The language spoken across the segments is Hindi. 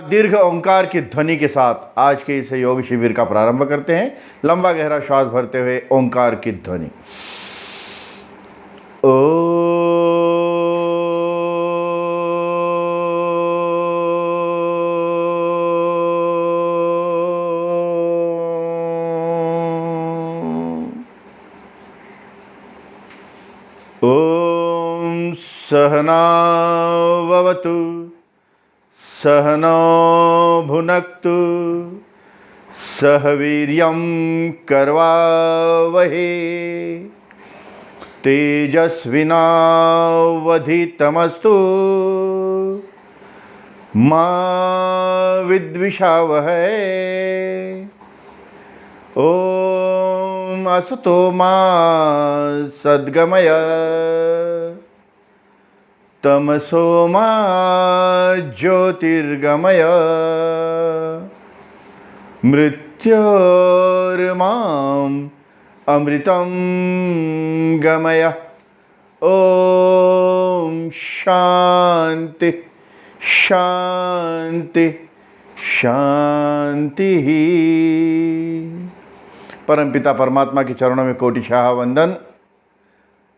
दीर्घ ओंकार की ध्वनि के साथ आज के इस योग शिविर का प्रारंभ करते हैं। लंबा गहरा श्वास भरते हुए ओंकार की ध्वनि। ओम सहना भवतु सहनौ भुनक्तु सह वीर्यं करवावहे तेजस्विनावधीतमस्तु मा विद्विषावहै। ओम असतो मा सद्गमय तमसो मा ज्योतिर्गमय मृत्योर्माम् अमृतं गमय। ओम शांति शांति शांति। परमपिता परमात्मा के चरणों में कोटिशाह वंदन।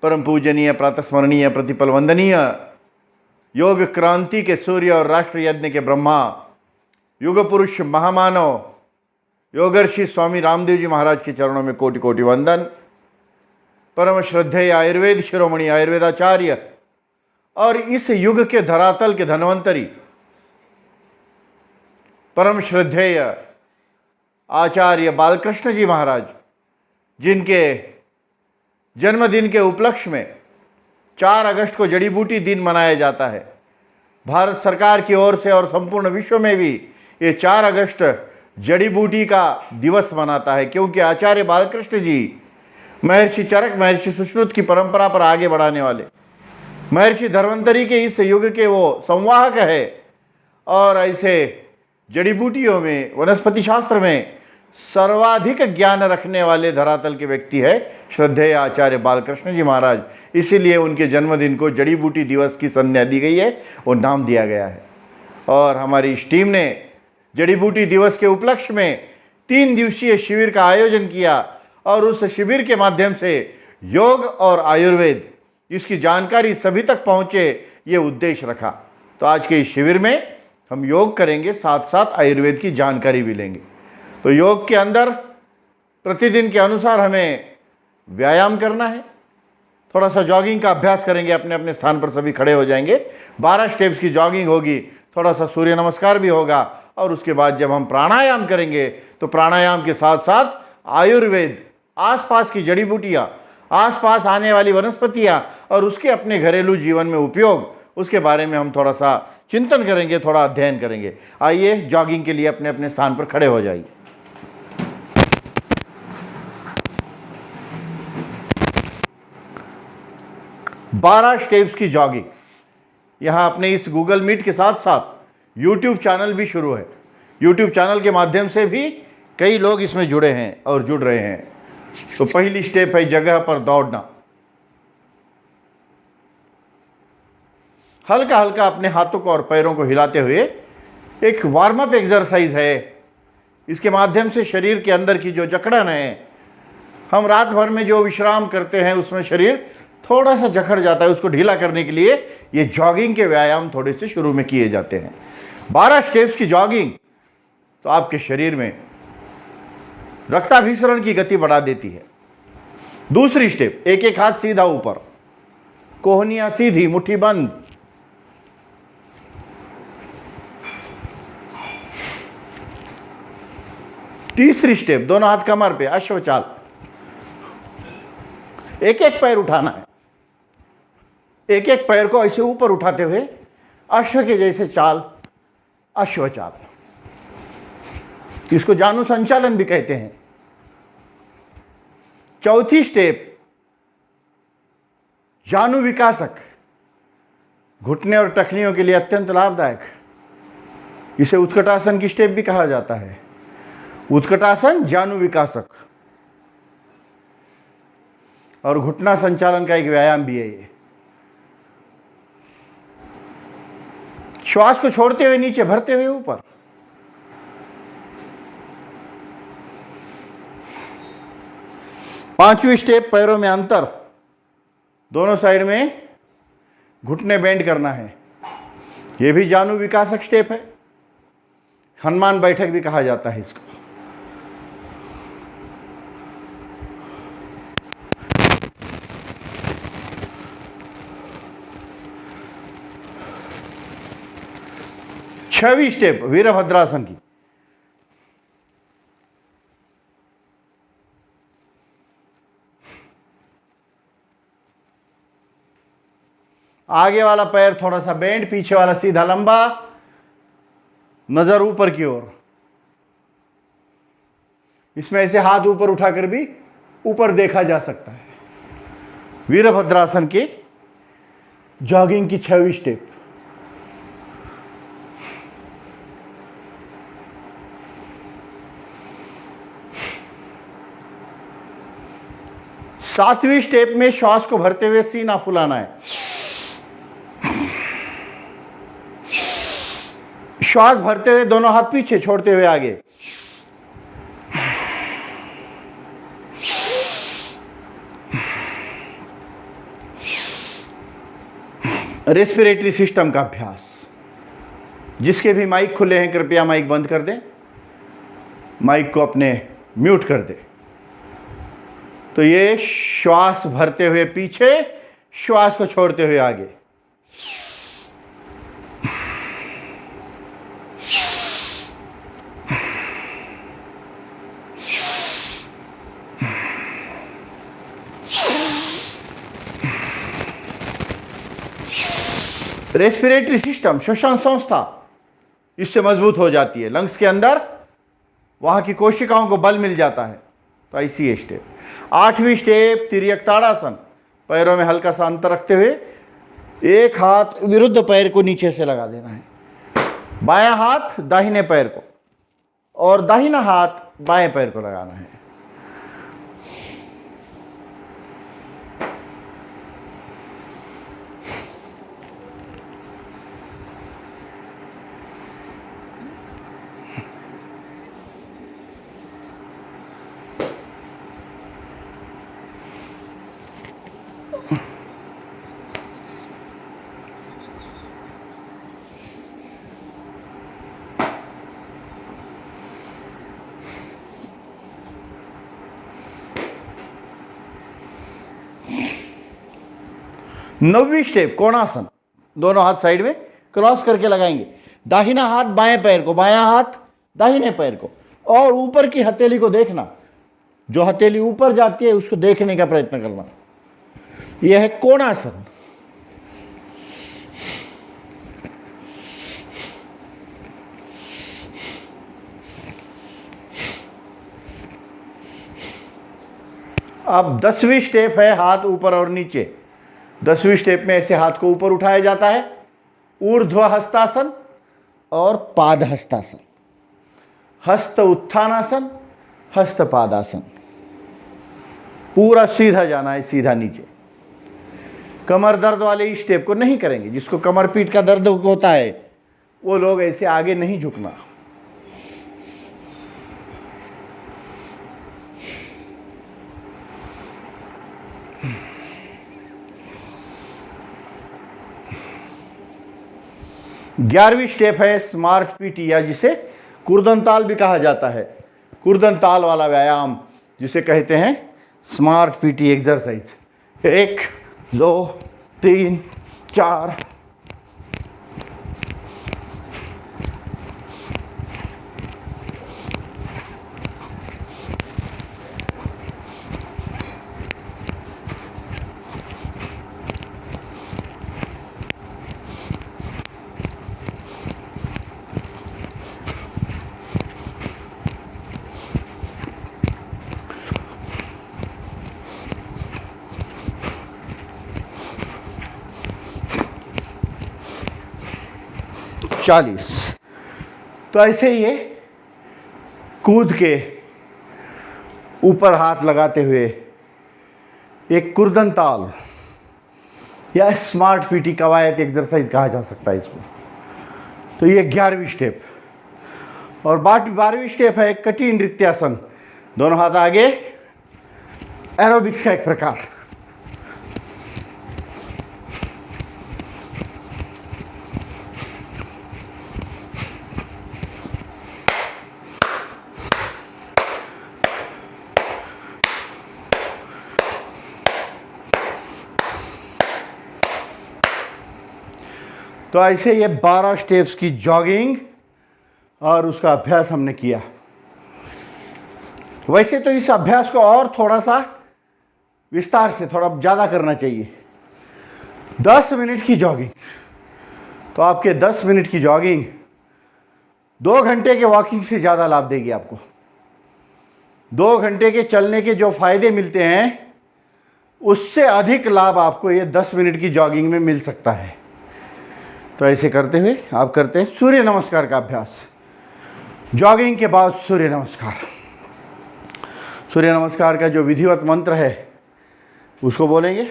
परम पूजनीय प्रातस्मरणीय प्रतिपल वंदनीय योग क्रांति के सूर्य और राष्ट्र यज्ञ के ब्रह्मा युग पुरुष महामानव योगर्षि स्वामी रामदेव जी महाराज के चरणों में कोटि कोटि वंदन। परम श्रद्धेय आयुर्वेद शिरोमणि आयुर्वेदाचार्य और इस युग के धरातल के धन्वंतरी परम श्रद्धेय आचार्य बालकृष्ण जी महाराज, जिनके जन्मदिन के उपलक्ष्य में 4 अगस्त को जड़ी बूटी दिन मनाया जाता है। भारत सरकार की ओर से और संपूर्ण विश्व में भी ये 4 अगस्त जड़ी बूटी का दिवस मनाता है, क्योंकि आचार्य बालकृष्ण जी महर्षि चरक महर्षि सुश्रुत की परंपरा पर आगे बढ़ाने वाले महर्षि धन्वंतरी के इस युग के वो संवाहक है। और ऐसे जड़ी बूटियों में वनस्पति शास्त्र में सर्वाधिक ज्ञान रखने वाले धरातल के व्यक्ति है श्रद्धेय आचार्य बालकृष्ण जी महाराज। इसीलिए उनके जन्मदिन को जड़ी बूटी दिवस की संज्ञा दी गई है, वो नाम दिया गया है। और हमारी इस टीम ने जड़ी बूटी दिवस के उपलक्ष्य में 3 दिवसीय शिविर का आयोजन किया और उस शिविर के माध्यम से योग और आयुर्वेद इसकी जानकारी सभी तक पहुँचे, ये उद्देश्य रखा। तो आज के इस शिविर में हम योग करेंगे, साथ साथ आयुर्वेद की जानकारी भी लेंगे। तो योग के अंदर प्रतिदिन के अनुसार हमें व्यायाम करना है, थोड़ा सा जॉगिंग का अभ्यास करेंगे। अपने अपने स्थान पर सभी खड़े हो जाएंगे। 12 स्टेप्स की जॉगिंग होगी, थोड़ा सा सूर्य नमस्कार भी होगा। और उसके बाद जब हम प्राणायाम करेंगे तो प्राणायाम के साथ साथ आयुर्वेद, आसपास की जड़ी बूटियाँ, आसपास आने वाली वनस्पतियाँ और उसके अपने घरेलू जीवन में उपयोग, उसके बारे में हम थोड़ा सा चिंतन करेंगे, थोड़ा अध्ययन करेंगे। आइए जॉगिंग के लिए अपने अपने स्थान पर खड़े हो जाइए। बारह स्टेप्स की जॉगिंग। यहाँ अपने इस गूगल मीट के साथ साथ यूट्यूब चैनल भी शुरू है। यूट्यूब चैनल के माध्यम से भी कई लोग इसमें जुड़े हैं और जुड़ रहे हैं। तो पहली स्टेप है जगह पर दौड़ना। हल्का हल्का अपने हाथों को और पैरों को हिलाते हुए एक वार्म अप एक्सरसाइज है। इसके माध्यम से शरीर के अंदर की जो जकड़न है, हम रात भर में जो विश्राम करते हैं उसमें शरीर थोड़ा सा जकड़ जाता है, उसको ढीला करने के लिए ये जॉगिंग के व्यायाम थोड़े से शुरू में किए जाते हैं। 12 स्टेप्स की जॉगिंग तो आपके शरीर में रक्ताभिसरण की गति बढ़ा देती है। दूसरी स्टेप, एक एक हाथ सीधा ऊपर, कोहनियां सीधी, मुट्ठी बंद। तीसरी स्टेप, दोनों हाथ कमर पे, अश्वचाल। एक एक पैर उठाना है, एक एक पैर को ऐसे ऊपर उठाते हुए अश्व के जैसे चाल, अश्वचाल। इसको जानु संचालन भी कहते हैं। चौथी स्टेप, जानु विकासक, घुटने और टखनियों के लिए अत्यंत लाभदायक। इसे उत्कटासन की स्टेप भी कहा जाता है। उत्कटासन जानु विकासक और घुटना संचालन का एक व्यायाम भी है ये। श्वास को छोड़ते हुए नीचे, भरते हुए ऊपर। पांचवी स्टेप, पैरों में अंतर, दोनों साइड में घुटने बेंड करना है। यह भी जानु विकासक स्टेप है, हनुमान बैठक भी कहा जाता है इसको। छठवीं स्टेप, वीरभद्रासन की। आगे वाला पैर थोड़ा सा बेंड, पीछे वाला सीधा लंबा, नजर ऊपर की ओर। इसमें ऐसे हाथ ऊपर उठाकर भी ऊपर देखा जा सकता है। वीरभद्रासन के जॉगिंग की 6वीं स्टेप। सातवीं स्टेप में श्वास को भरते हुए सीना फुलाना है। श्वास भरते हुए दोनों हाथ पीछे, छोड़ते हुए आगे। रेस्पिरेटरी सिस्टम का अभ्यास। जिसके भी माइक खुले हैं कृपया माइक बंद कर दें, माइक को अपने म्यूट कर दें। तो ये श्वास भरते हुए पीछे, श्वास को छोड़ते हुए आगे। रेस्पिरेटरी सिस्टम, श्वसन संस्था इससे मजबूत हो जाती है। लंग्स के अंदर वहां की कोशिकाओं को बल मिल जाता है। तो ऐसी है स्टेप। आठवीं स्टेप, तिर्यक ताड़ासन। पैरों में हल्का सा अंतर रखते हुए एक हाथ विरुद्ध पैर को नीचे से लगा देना है। बायां हाथ दाहिने पैर को और दाहिना हाथ बाएं पैर को लगाना है। नौवीं स्टेप, कोणासन। दोनों हाथ साइड में क्रॉस करके लगाएंगे। दाहिना हाथ बाएं पैर को, बायां हाथ दाहिने पैर को, और ऊपर की हथेली को देखना। जो हथेली ऊपर जाती है उसको देखने का प्रयत्न करना। यह है कोणासन। अब 10वीं स्टेप है, हाथ ऊपर और नीचे। 10वीं स्टेप में ऐसे हाथ को ऊपर उठाया जाता है, ऊर्ध्व हस्तासन और पाद हस्तासन। हस्त उत्थानासन, हस्त पादासन। पूरा सीधा जाना है, सीधा नीचे। कमर दर्द वाले इस स्टेप को नहीं करेंगे। जिसको कमर पीठ का दर्द होता है वो लोग ऐसे आगे नहीं झुकना। ग्यारहवीं स्टेप है स्मार्ट पीटी, या जिसे कुर्दन ताल भी कहा जाता है। कुर्दन ताल वाला व्यायाम जिसे कहते हैं स्मार्ट पीटी एक्सरसाइज। 1 2 3 4। चालीस। तो ऐसे ही ये कूद के ऊपर हाथ लगाते हुए एक कुर्दन ताल या स्मार्ट पीटी कवायद एक्सरसाइज कहा जा सकता है इसको। तो ये 11वीं स्टेप। और 12वीं स्टेप है कटी नृत्यासन, दोनों हाथ आगे, एरोबिक्स का एक प्रकार। तो ऐसे ये 12 स्टेप्स की जॉगिंग और उसका अभ्यास हमने किया। वैसे तो इस अभ्यास को और थोड़ा सा विस्तार से थोड़ा ज़्यादा करना चाहिए। 10 मिनट की जॉगिंग, तो आपके 10 मिनट की जॉगिंग 2 घंटे के वॉकिंग से ज़्यादा लाभ देगी आपको। 2 घंटे के चलने के जो फायदे मिलते हैं उससे अधिक लाभ आपको ये 10 मिनट की जॉगिंग में मिल सकता है। तो ऐसे करते हुए आप करते हैं सूर्य नमस्कार का अभ्यास। जॉगिंग के बाद सूर्य नमस्कार। सूर्य नमस्कार का जो विधिवत मंत्र है उसको बोलेंगे।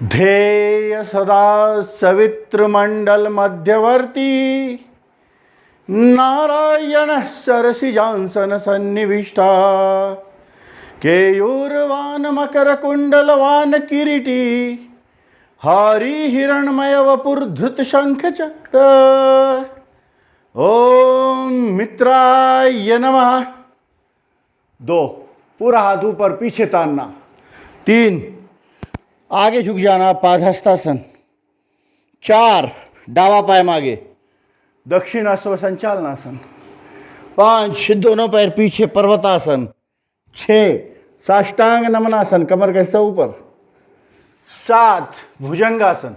ध्येय सदा सवित्र मंडल मध्यवर्ती नारायण सरसिजांसन सन्निविष्टा केयूरवान मकर कुंडलवान किरीटी हरि हिरणमय वपुर्धृत शंख चक्र। ओम मित्राय नमः। 2, पूरा हाथ ऊपर पीछे तानना। 3, आगे झुक जाना पादहस्तासन। 4, डावा पाय मागे दक्षिण अश्व संचालनासन। 5, दोनों पैर पीछे पर्वतासन। 6, साष्टांग नमनासन, कमर कैसे ऊपर। 7, भुजंगासन।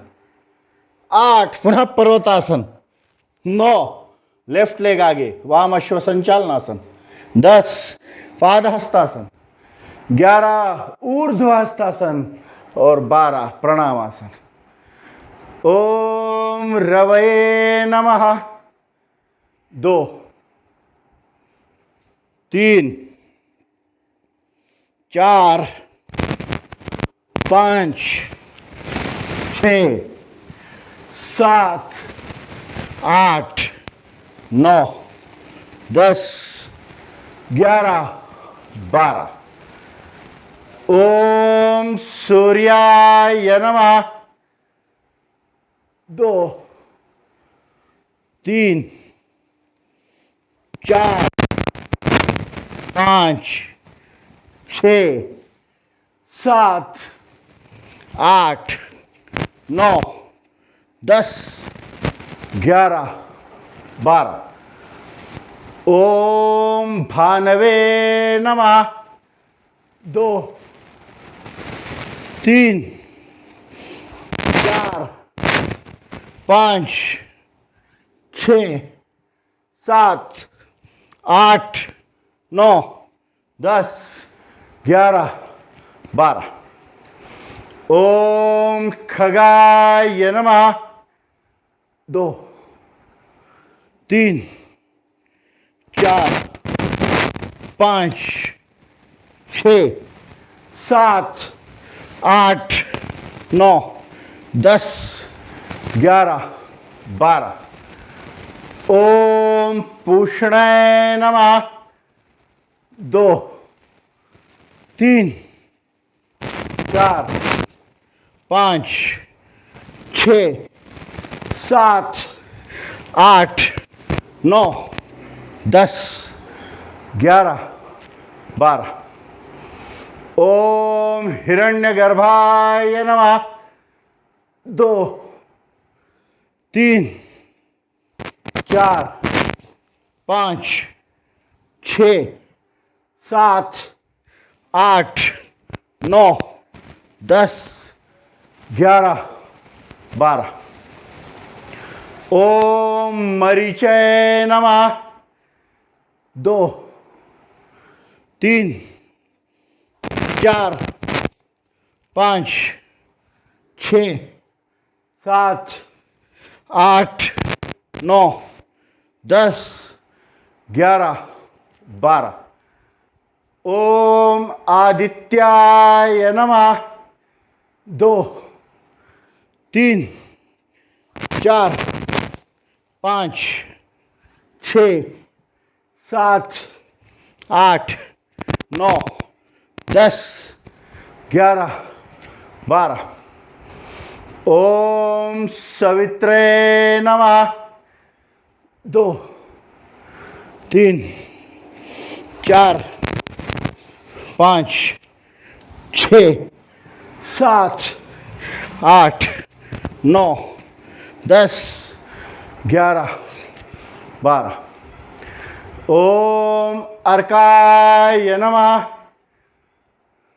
8, पुनः पर्वतासन। 9, लेफ्ट लेग आगे वाम अश्व संचालनासन। 10, पादहस्तासन। 11, ऊर्ध्वहस्तासन। और 12, प्रणामासन। ओम रवये नमः। 2, 3, 4, 5, 6, 7, 8, 9, 10, 11, 12। ओम सूर्याय नमः। 2, 3, 4, 5, 6, 7, 8, 9, 10, 11, 12। ओम भानवे नमः। 2, 3, 4, 5, 6, 7, 8, 9, 10, 11, 12। ओम खगाय नमः। 2, 3, 4, 5, 6, 7, 8, 9, 10, 11, 12। ओम पूषणाय नमः। 2, 3, 4, 5, 6, 7, 8, 9, 10, 11, 12। ओम हिरण्यगर्भाय नमः। 2, 3, 4, 5, 6, 7, 8, 9, 10, 11, 12। ओम मरीचय नमः। 2, 3, 4, 5, 6, 7, 8, 9, 10, 11, 12। ओम आदित्याय नमः। 2, 3, 4, 5, 6, 7, 8, 9, 10, 11, 12। ओम सवित्रे नमः। 2, 3, 4, 5, 6, 7, 8, 9, 10, 11, 12। ओम अर्काय नमः।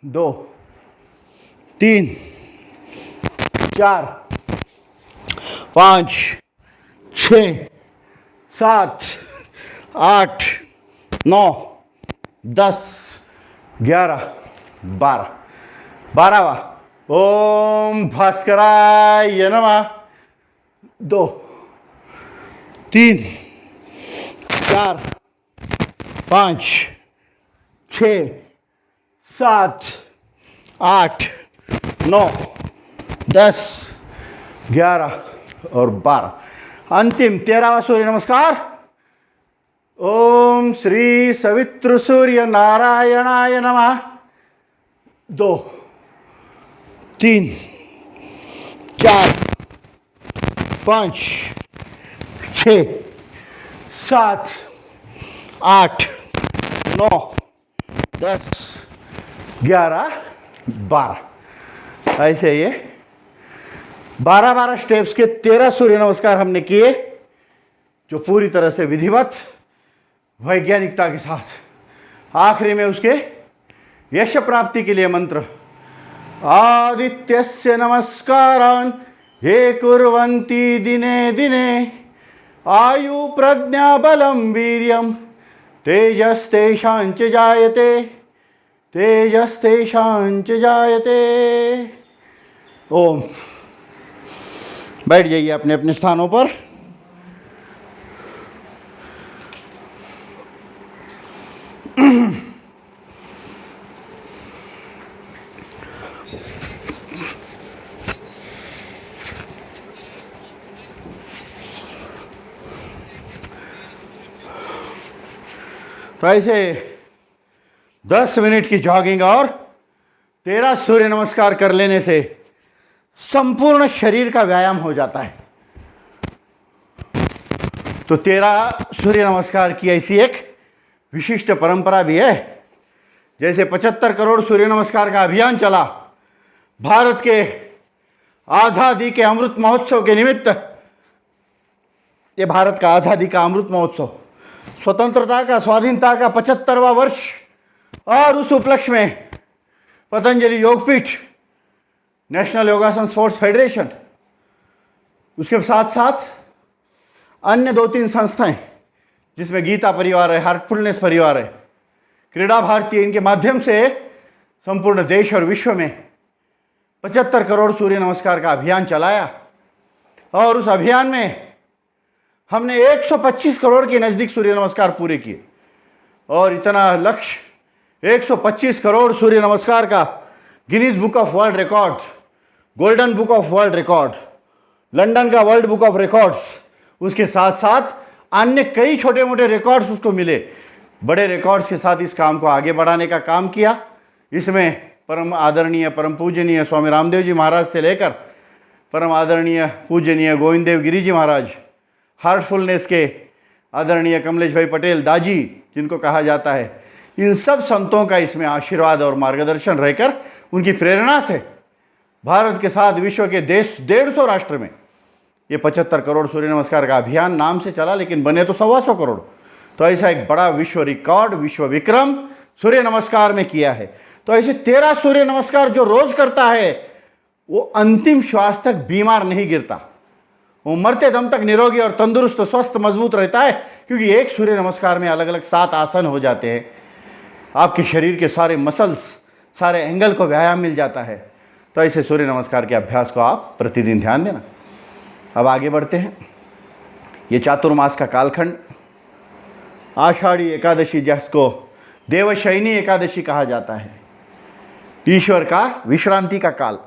2, 3, 4, 5, 6, 7, 8, 9, 10, 11, 12। 12वां। ओम भास्कराय नमः। 2, 3, 4, 5, 6, 7, 8, 9, 10, 11 और 12। अंतिम 13वां सूर्य नमस्कार। ओम श्री सवित्र सूर्य नारायणाय नमः। 2, 3, 4, 5, 6, 7, 8, 9, 10, 11, 12। ऐसे ये 12-12 स्टेप्स के 13 सूर्य नमस्कार हमने किए, जो पूरी तरह से विधिवत वैज्ञानिकता के साथ। आखिरी में उसके यश प्राप्ति के लिए मंत्र आदित्यस्य नमस्कारान् ये कुर्वन्ति दिने दिने आयु प्रज्ञा बलं वीर्यं तेजस्तेषांच जायते तेजस्तेषांच जायते। ओम। बैठ जाइए अपने अपने स्थानों पर। तो ऐसे 10 मिनट की जॉगिंग और 13 सूर्य नमस्कार कर लेने से संपूर्ण शरीर का व्यायाम हो जाता है। तो 13 सूर्य नमस्कार की ऐसी एक विशिष्ट परंपरा भी है। जैसे 75 करोड़ सूर्य नमस्कार का अभियान चला भारत के आज़ादी के अमृत महोत्सव के निमित्त। ये भारत का आज़ादी का अमृत महोत्सव, स्वतंत्रता का, स्वाधीनता का 75वां वर्ष, और उस उपलक्ष्य में पतंजलि योगपीठ, नेशनल योगासन स्पोर्ट्स फेडरेशन, उसके साथ साथ अन्य 2-3 संस्थाएं जिसमें गीता परिवार है, हार्टफुलनेस परिवार है, क्रीड़ा भारती, इनके माध्यम से संपूर्ण देश और विश्व में 75 करोड़ सूर्य नमस्कार का अभियान चलाया। और उस अभियान में हमने 125 करोड़ के नज़दीक सूर्य नमस्कार पूरे किए। और इतना लक्ष्य 125 करोड़ सूर्य नमस्कार का Guinness book of world record, golden book of world record, London का वर्ल्ड बुक ऑफ रिकॉर्ड्स, उसके साथ साथ अन्य कई छोटे मोटे रिकॉर्ड्स उसको मिले। बड़े रिकॉर्ड्स के साथ इस काम को आगे बढ़ाने का काम किया। इसमें परम आदरणीय, परम पूजनीय स्वामी रामदेव जी महाराज से लेकर परम आदरणीय पूजनीय गोविंद देव गिरी जी महाराज, हार्टफुलनेस के आदरणीय कमलेश भाई पटेल दाजी जिनको कहा जाता है, इन सब संतों का इसमें आशीर्वाद और मार्गदर्शन रहकर उनकी प्रेरणा से भारत के साथ विश्व के देश 150 राष्ट्र में ये 75 करोड़ सूर्य नमस्कार का अभियान नाम से चला, लेकिन बने तो 125 करोड़। तो ऐसा एक बड़ा विश्व रिकॉर्ड, विश्व विक्रम सूर्य नमस्कार में किया है। तो ऐसे 13 सूर्य नमस्कार जो रोज करता है वो अंतिम श्वास तक बीमार नहीं गिरता, वो मरते दम तक निरोगी और तंदुरुस्त, स्वस्थ, मजबूत रहता है। क्योंकि एक सूर्य नमस्कार में अलग अलग 7 आसन हो जाते हैं। आपके शरीर के सारे मसल्स, सारे एंगल को व्यायाम मिल जाता है। तो ऐसे सूर्य नमस्कार के अभ्यास को आप प्रतिदिन ध्यान देना। अब आगे बढ़ते हैं। ये चातुर्मास का कालखंड, आषाढ़ी एकादशी जिसको देवशयनी एकादशी कहा जाता है, ईश्वर का विश्रांति का काल।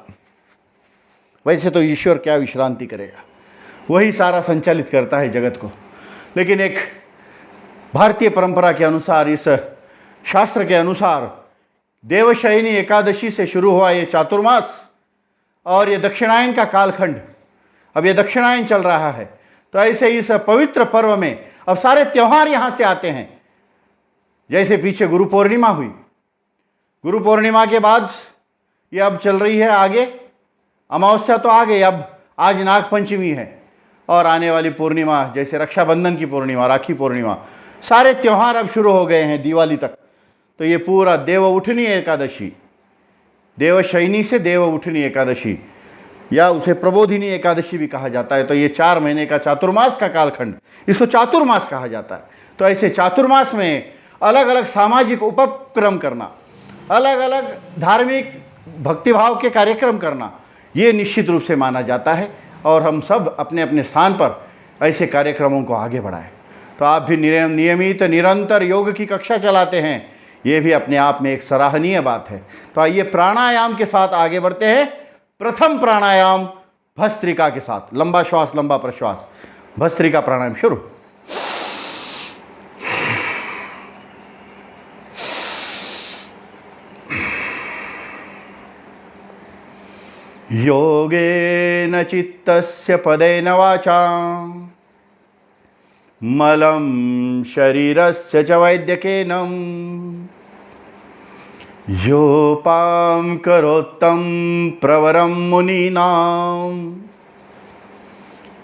वैसे तो ईश्वर क्या विश्रांति करेगा, वही सारा संचालित करता है जगत को। लेकिन एक भारतीय परंपरा के अनुसार, इस शास्त्र के अनुसार, देवशयनी एकादशी से शुरू हुआ ये चातुर्मास और ये दक्षिणायन का कालखंड, अब ये दक्षिणायन चल रहा है। तो ऐसे इस पवित्र पर्व में अब सारे त्यौहार यहाँ से आते हैं। जैसे पीछे गुरु पूर्णिमा हुई, गुरु पूर्णिमा के बाद ये अब चल रही है आगे, अमावस्या तो आ गई, अब आज नागपंचमी है और आने वाली पूर्णिमा जैसे रक्षाबंधन की पूर्णिमा, राखी पूर्णिमा, सारे त्यौहार अब शुरू हो गए हैं दिवाली तक। तो ये पूरा देव उठनी एकादशी, देवशयनी से देव उठनी एकादशी या उसे प्रबोधिनी एकादशी भी कहा जाता है। तो ये 4 महीने का चातुर्मास का कालखंड, इसको चातुर्मास कहा जाता है। तो ऐसे चातुर्मास में अलग अलग सामाजिक उपक्रम करना, अलग अलग धार्मिक भक्तिभाव के कार्यक्रम करना, ये निश्चित रूप से माना जाता है और हम सब अपने अपने स्थान पर ऐसे कार्यक्रमों को आगे बढ़ाएं। तो आप भी नियमित निरंतर योग की कक्षा चलाते हैं, ये भी अपने आप में एक सराहनीय बात है। तो आइए प्राणायाम के साथ आगे बढ़ते हैं। प्रथम प्राणायाम भस्त्रिका के साथ, लंबा श्वास लंबा प्रश्वास, भस्त्रिका प्राणायाम शुरू। योगेन चित्तस्य पदेन वाचा मलं शरीरस्य च वैद्यकेन योपां करोत्तं प्रवरं मुनीनां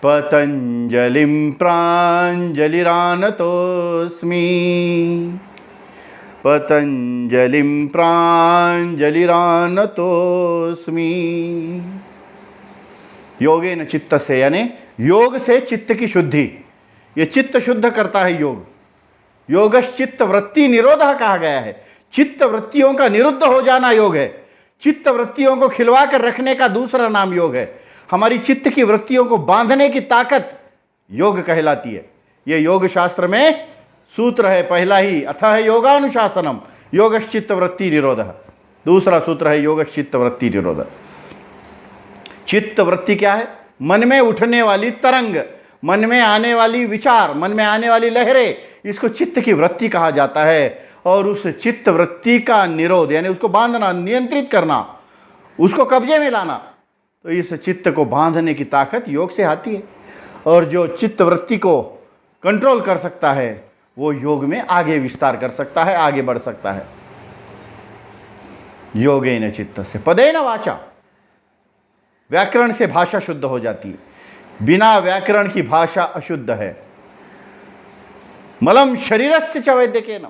पतञ्जलिं प्राञ्जलिरानतोऽस्मि, पतंजलिं प्राञ्जलिरानतोऽस्मि। योगेन चित्त से, यानी योग से चित्त की शुद्धि, ये चित्त शुद्ध करता है योग। योगश्चित्त वृत्ति निरोधः कहा गया है, चित्त वृत्तियों का निरुद्ध हो जाना योग है। चित्त वृत्तियों को खिलवा कर रखने का दूसरा नाम योग है। हमारी चित्त की वृत्तियों को बांधने की ताकत योग कहलाती है। ये योग शास्त्र में सूत्र है पहला ही, अथः योगानुशासनम योगश्चित्त वृत्ति निरोधः। दूसरा सूत्र है योगश्चित्त वृत्ति निरोधः। चित्त वृत्ति क्या है? मन में उठने वाली तरंग, मन में आने वाली विचार, मन में आने वाली लहरें, इसको चित्त की वृत्ति कहा जाता है। और उस चित्त वृत्ति का निरोध, यानी उसको बांधना, नियंत्रित करना, उसको कब्जे में लाना, तो इस चित्त को बांधने की ताकत योग से आती है। और जो चित्त वृत्ति को कंट्रोल कर सकता है वो योग में आगे विस्तार कर सकता है, आगे बढ़ सकता है। योगेन चित्तस्य पदेन वाचा, व्याकरण से भाषा शुद्ध हो जाती है, बिना व्याकरण की भाषा अशुद्ध है। मलम शरीरस्य च वैद्यकेन,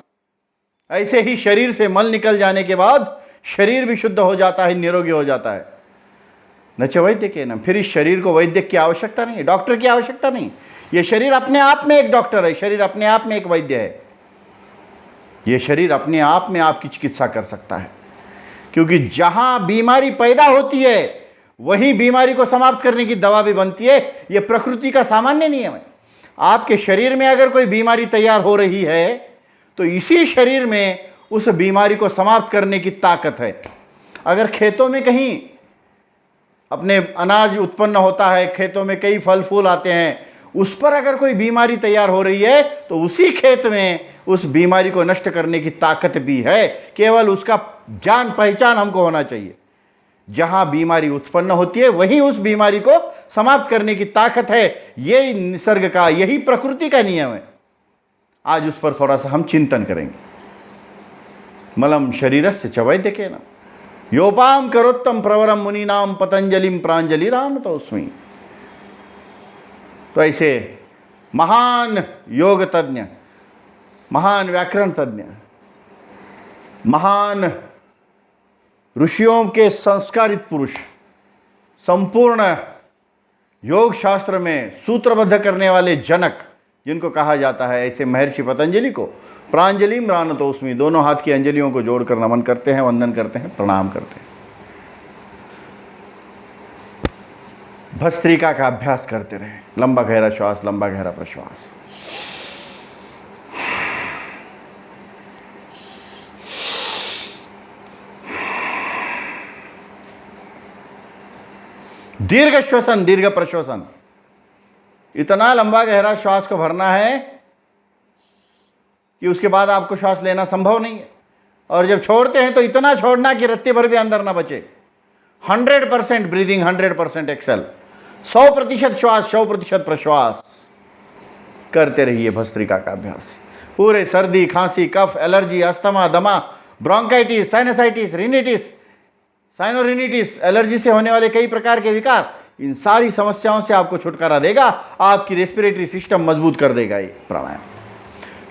ऐसे ही शरीर से मल निकल जाने के बाद शरीर भी शुद्ध हो जाता है, निरोगी हो जाता है। न च वैद्यकेन, फिर इस शरीर को वैद्य की आवश्यकता नहीं, डॉक्टर की आवश्यकता नहीं। ये शरीर अपने आप में एक डॉक्टर है, शरीर अपने आप में एक वैद्य है। ये शरीर अपने आप में आपकी चिकित्सा कर सकता है, क्योंकि जहां बीमारी पैदा होती है वहीं बीमारी को समाप्त करने की दवा भी बनती है। ये प्रकृति का सामान्य नियम है। आपके शरीर में अगर कोई बीमारी तैयार हो रही है तो इसी शरीर में उस बीमारी को समाप्त करने की ताकत है। अगर खेतों में कहीं अपने अनाज उत्पन्न होता है, खेतों में कई फल फूल आते हैं, उस पर अगर कोई बीमारी तैयार हो रही है तो उसी खेत में उस बीमारी को नष्ट करने की ताकत भी है। केवल उसका जान पहचान हमको होना चाहिए। जहां बीमारी उत्पन्न होती है वहीं उस बीमारी को समाप्त करने की ताकत है। ये निसर्ग का, यही प्रकृति का नियम है। आज उस पर थोड़ा सा हम चिंतन करेंगे। मलम शरीरस्य च वैद्यकेन योपाम करोत्तम प्रवरम मुनीनाम पतंजलिम प्राञ्जलिरानतोऽस्मि। तो ऐसे महान योग तज्ञ, महान व्याकरण तज्ञ, महान ऋषियों के संस्कारित पुरुष, संपूर्ण योग शास्त्र में सूत्रबद्ध करने वाले जनक, जिनको कहा जाता है, ऐसे महर्षि पतंजलि को प्राञ्जलिम रानतोऽस्मि, दोनों हाथ की अंजलियों को जोड़कर नमन करते हैं, वंदन करते हैं, प्रणाम करते हैं। भस्त्रिका का अभ्यास करते रहें। लंबा गहरा श्वास, लंबा गहरा प्रश्वास। दीर्घ श्वसन, दीर्घ प्रश्वसन, इतना लंबा गहरा श्वास को भरना है कि उसके बाद आपको श्वास लेना संभव नहीं है, और जब छोड़ते हैं तो इतना छोड़ना कि रत्ती भर भी अंदर ना बचे। 100% ब्रीदिंग, 100% एक्सेल, 100% श्वास, 100% प्रश्वास करते रहिए भस्त्रिका का अभ्यास। पूरे सर्दी, खांसी, कफ, एलर्जी, अस्थमा, दमा, ब्रोंकाइटिस, साइनसाइटिस, रिनिटिस, साइनोरिनिटिस, एलर्जी से होने वाले कई प्रकार के विकार, इन सारी समस्याओं से आपको छुटकारा देगा। आपकी रेस्पिरेटरी सिस्टम मजबूत कर देगा ये प्राणायाम।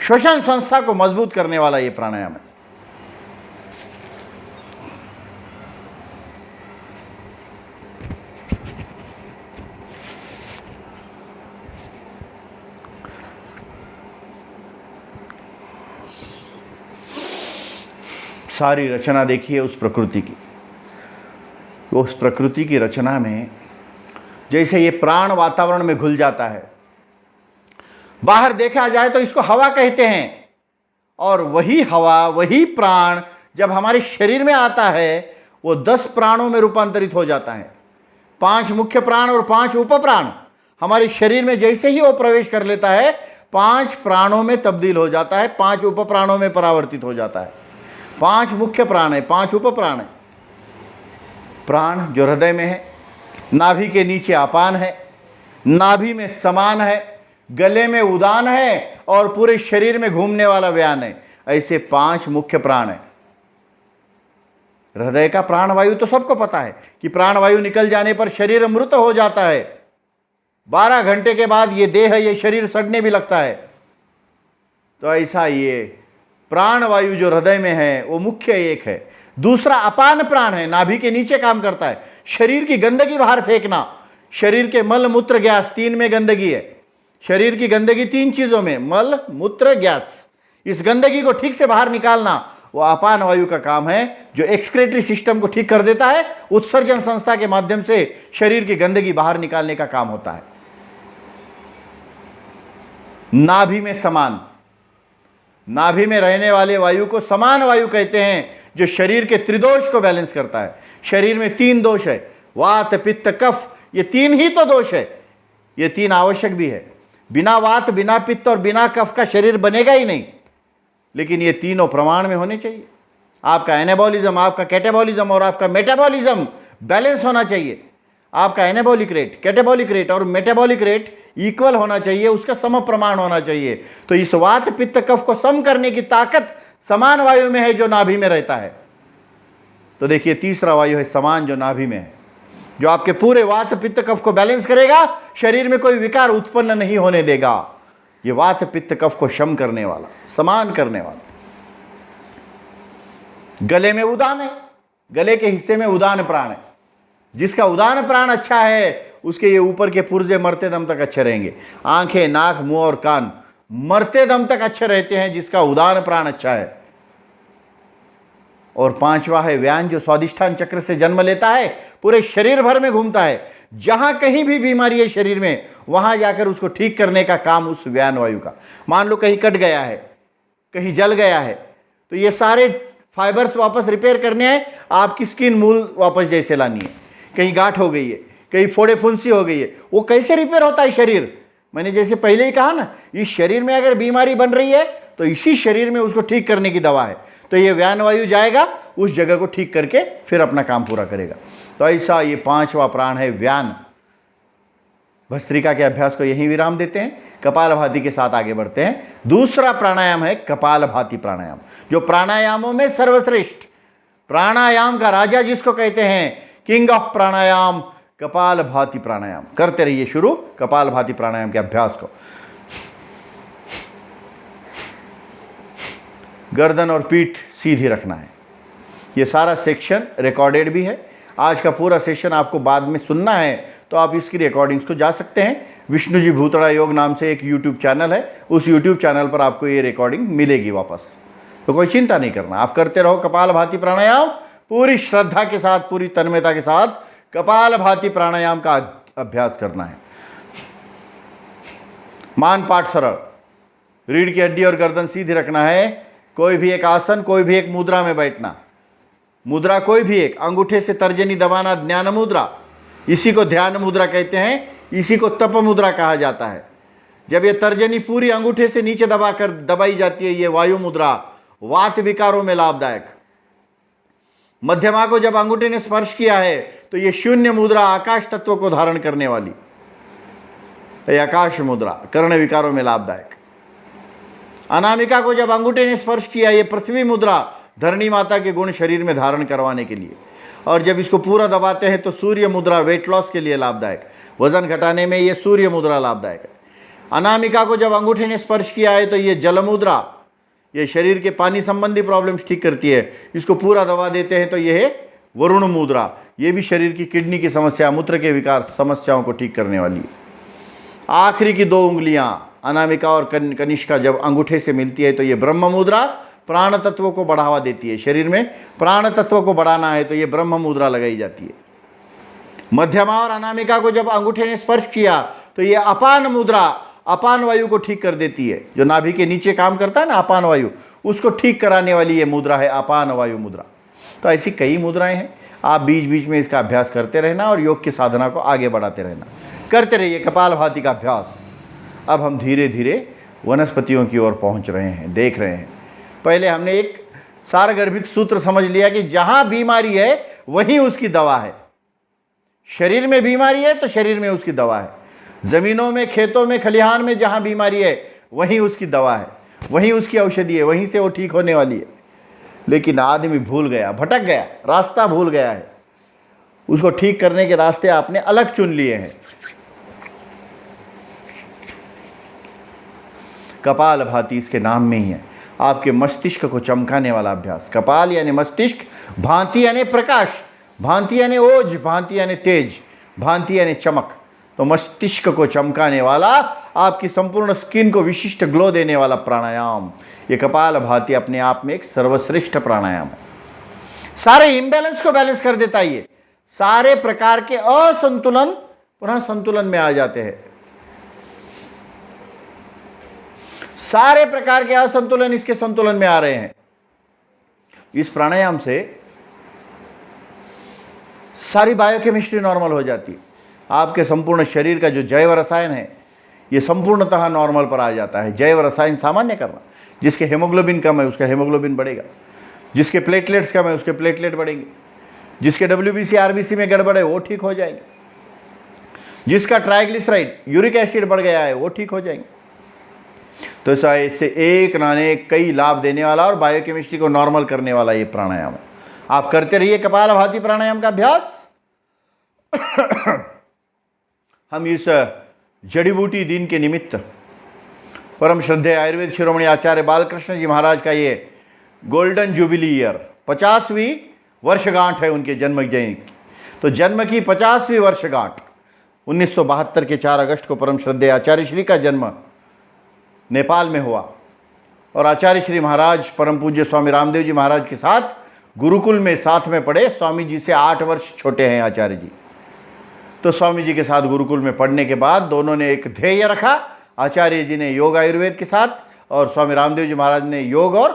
श्वसन संस्था को मजबूत करने वाला ये प्राणायाम है। सारी रचना देखिए उस प्रकृति की। उस प्रकृति की रचना में जैसे ये प्राण वातावरण में घुल जाता है, बाहर देखा जाए तो इसको हवा कहते हैं, और वही हवा, वही प्राण जब हमारे शरीर में आता है वो 10 प्राणों में रूपांतरित हो जाता है। 5 मुख्य प्राण और 5 उप प्राण हमारे शरीर में जैसे ही वो प्रवेश कर लेता है 5 प्राणों में तब्दील हो जाता है, 5 उप प्राणों में परावर्तित हो जाता है। 5 मुख्य प्राण है, 5 उप प्राण है। प्राण जो हृदय में है, नाभि के नीचे अपान है, नाभि में समान है, गले में उदान है, और पूरे शरीर में घूमने वाला व्यान है। ऐसे 5 मुख्य प्राण है। हृदय का प्राणवायु तो सबको पता है कि प्राणवायु निकल जाने पर शरीर मृत हो जाता है। 12 घंटे के बाद ये देह, ये शरीर सड़ने भी लगता है। तो ऐसा ये प्राणवायु जो हृदय में है वो मुख्य एक है। दूसरा अपान प्राण है, नाभि के नीचे काम करता है। शरीर की गंदगी बाहर फेंकना, शरीर के मल मूत्र गैस 3 में गंदगी है। शरीर की गंदगी 3 चीजों में, मल मूत्र गैस। इस गंदगी को ठीक से बाहर निकालना वो अपान वायु का काम है, जो एक्सक्रेटरी सिस्टम को ठीक कर देता है। उत्सर्जन संस्था के माध्यम से शरीर की गंदगी बाहर निकालने का काम होता है। नाभि में समान, नाभि में रहने वाले वायु को समान वायु कहते हैं, जो शरीर के त्रिदोष को बैलेंस करता है। शरीर में 3 दोष है, वात, पित्त, कफ। ये 3 ही तो दोष है, ये 3 आवश्यक भी है। बिना वात, बिना पित्त और बिना कफ का शरीर बनेगा ही नहीं, लेकिन ये तीनों प्रमाण में होने चाहिए। आपका एनाबॉलिज्म, आपका कैटाबॉलिज्म और आपका मेटाबॉलिज्म बैलेंस होना चाहिए। आपका एनाबॉलिक रेट, कैटाबॉलिक रेट और मेटाबॉलिक रेट इक्वल होना चाहिए, उसका सम प्रमाण होना चाहिए। तो इस वात, पित्त, कफ को सम करने की ताकत समान वायु में है जो नाभि में रहता है। तो देखिए तीसरा वायु है समान, जो नाभि में है, जो आपके पूरे वात, पित्त, कफ को बैलेंस करेगा, शरीर में कोई विकार उत्पन्न नहीं होने देगा। ये वात, पित्त, कफ को शम करने वाला, समान करने वाला। गले में उदान है, गले के हिस्से में उदान प्राण है। जिसका उदान प्राण अच्छा है उसके ये ऊपर के पुर्जे मरते दम तक अच्छे रहेंगे। आंखें, नाक, मुंह और कान मरते दम तक अच्छे रहते हैं जिसका उदान प्राण अच्छा है। और 5वां है व्यान, जो स्वादिष्ठान चक्र से जन्म लेता है, पूरे शरीर भर में घूमता है। जहां कहीं भी बीमारी है शरीर में, वहां जाकर उसको ठीक करने का काम उस व्यान वायु का। मान लो कहीं कट गया है, कहीं जल गया है, तो ये सारे फाइबर्स वापस रिपेयर करने हैं, आपकी स्किन मूल वापस जैसे लानी है। कहीं गांठ हो गई है, कहीं फोड़े फुंसी हो गई है, वो कैसे रिपेयर होता है शरीर? मैंने जैसे पहले ही कहा ना, इस शरीर में अगर बीमारी बन रही है तो इसी शरीर में उसको ठीक करने की दवा है। तो ये व्यान वायु जाएगा, उस जगह को ठीक करके फिर अपना काम पूरा करेगा। तो ऐसा ये 5वां प्राण है व्यान। भस्त्रिका के अभ्यास को यहीं विराम देते हैं, कपालभाति के साथ आगे बढ़ते हैं। दूसरा प्राणायाम है कपालभाति प्राणायाम, जो प्राणायामों में सर्वश्रेष्ठ, प्राणायाम का राजा जिसको कहते हैं, किंग ऑफ प्राणायाम, कपालभाति प्राणायाम। करते रहिए शुरू कपालभाति प्राणायाम के अभ्यास को। गर्दन और पीठ सीधी रखना है। ये सारा सेक्शन रिकॉर्डेड भी है। आज का पूरा सेशन आपको बाद में सुनना है तो आप इसकी रिकॉर्डिंग्स को जा सकते हैं। विष्णु जी भूतड़ा योग नाम से एक यूट्यूब चैनल है, उस यूट्यूब चैनल पर आपको ये रिकॉर्डिंग मिलेगी वापस। तो कोई चिंता नहीं करना, आप करते रहो कपालभाति प्राणायाम पूरी श्रद्धा के साथ, पूरी तन्मयता के साथ। कपालभाति प्राणायाम का अभ्यास करना है। मान पाठ सरल, रीढ़ की हड्डी और गर्दन सीधी रखना है। कोई भी एक आसन, कोई भी एक मुद्रा में बैठना। मुद्रा कोई भी एक, अंगूठे से तर्जनी दबाना, ध्यान मुद्रा, इसी को ध्यान मुद्रा कहते हैं। इसी को तप मुद्रा कहा जाता है। जब ये तर्जनी पूरी अंगूठे से नीचे दबाई जाती है, ये वायु मुद्रा, वात विकारों में लाभदायक। मध्यमा को जब अंगूठे ने स्पर्श किया है तो ये शून्य मुद्रा, आकाश तत्व को धारण करने वाली, ये आकाश मुद्रा, कर्ण विकारों में लाभदायक। अनामिका को जब अंगूठे ने स्पर्श किया, ये पृथ्वी मुद्रा, धरणी माता के गुण शरीर में धारण करवाने के लिए। और जब इसको पूरा दबाते हैं तो सूर्य मुद्रा, वेट लॉस के लिए लाभदायक, वजन घटाने में ये सूर्य मुद्रा लाभदायक है। अनामिका को जब अंगूठे ने स्पर्श किया है तो ये जल मुद्रा, ये शरीर के पानी संबंधी प्रॉब्लम्स ठीक करती है। इसको पूरा दबा देते हैं तो ये है वरुण मुद्रा, ये भी शरीर की किडनी की समस्या, मूत्र के विकार समस्याओं को ठीक करने वाली है। आखिरी की 2 उंगलियां अनामिका और कनिष्का जब अंगूठे से मिलती है तो ये ब्रह्म मुद्रा, प्राण तत्व को बढ़ावा देती है। शरीर में प्राण तत्व को बढ़ाना है तो ये ब्रह्म मुद्रा लगाई जाती है। मध्यमा और अनामिका को जब अंगूठे ने स्पर्श किया तो ये अपान मुद्रा, अपान वायु को ठीक कर देती है। जो नाभि के नीचे काम करता है ना अपान वायु, उसको ठीक कराने वाली ये मुद्रा है अपान वायु मुद्रा। तो ऐसी कई मुद्राएं हैं, आप बीच बीच में इसका अभ्यास करते रहना और योग की साधना को आगे बढ़ाते रहना। करते रहिए कपालभाति का अभ्यास। अब हम धीरे धीरे वनस्पतियों की ओर पहुंच रहे हैं, देख रहे हैं। पहले हमने एक सारगर्भित सूत्र समझ लिया कि जहां बीमारी है वहीं उसकी दवा है। शरीर में बीमारी है तो शरीर में उसकी दवा है। जमीनों में, खेतों में, खलिहान में जहां बीमारी है वहीं उसकी दवा है, वहीं उसकी औषधि है, वहीं से वो ठीक होने वाली है। लेकिन आदमी भूल गया, भटक गया, रास्ता भूल गया है। उसको ठीक करने के रास्ते आपने अलग चुन लिए हैं। कपालभाति इसके नाम में ही है, आपके मस्तिष्क को चमकाने वाला अभ्यास। कपाल यानी मस्तिष्क, भांति यानी प्रकाश, भांति यानी ओज, भांति यानी तेज, भांति यानी चमक। तो मस्तिष्क को चमकाने वाला, आपकी संपूर्ण स्किन को विशिष्ट ग्लो देने वाला प्राणायाम, ये कपालभाति अपने आप में एक सर्वश्रेष्ठ प्राणायाम है। सारे इम्बैलेंस को बैलेंस कर देता है। ये सारे प्रकार के असंतुलन पुनः संतुलन में आ जाते हैं। सारे प्रकार के असंतुलन इसके संतुलन में आ रहे हैं। इस प्राणायाम से सारी बायोकेमिस्ट्री नॉर्मल हो जाती है। आपके संपूर्ण शरीर का जो जैव रसायन है ये संपूर्णतः नॉर्मल पर आ जाता है। जैव रसायन सामान्य करना, जिसके हेमोग्लोबिन कम है उसका हेमोग्लोबिन बढ़ेगा, जिसके प्लेटलेट्स कम है उसके प्लेटलेट बढ़ेंगे, जिसके WBC RBC में गड़बड़ है वो ठीक हो जाएंगे, जिसका ट्राइग्लिसराइड यूरिक एसिड बढ़ गया है वो ठीक हो जाएंगे। तो इससे एक ना अनेक कई लाभ देने वाला और बायोकेमिस्ट्री को नॉर्मल करने वाला ये प्राणायाम है। आप करते रहिए कपालभाति प्राणायाम का अभ्यास। हम इस जड़ी बूटी दिन के निमित्त परम श्रद्धेय आयुर्वेद शिरोमणि आचार्य बालकृष्ण जी महाराज का ये गोल्डन जुबिली ईयर, 50वीं वर्षगांठ है उनके जन्म जयंती। तो जन्म की 50वीं वर्षगांठ 1972 के 4 अगस्त को परम श्रद्धेय आचार्य श्री का जन्म नेपाल में हुआ। और आचार्य श्री महाराज परम पूज्य स्वामी रामदेव जी महाराज के साथ गुरुकुल में साथ में पढ़े। स्वामी जी से 8 वर्ष छोटे हैं आचार्य जी। तो स्वामी जी के साथ गुरुकुल में पढ़ने के बाद दोनों ने एक ध्येय रखा। आचार्य जी ने योग आयुर्वेद के साथ और स्वामी रामदेव जी महाराज ने योग और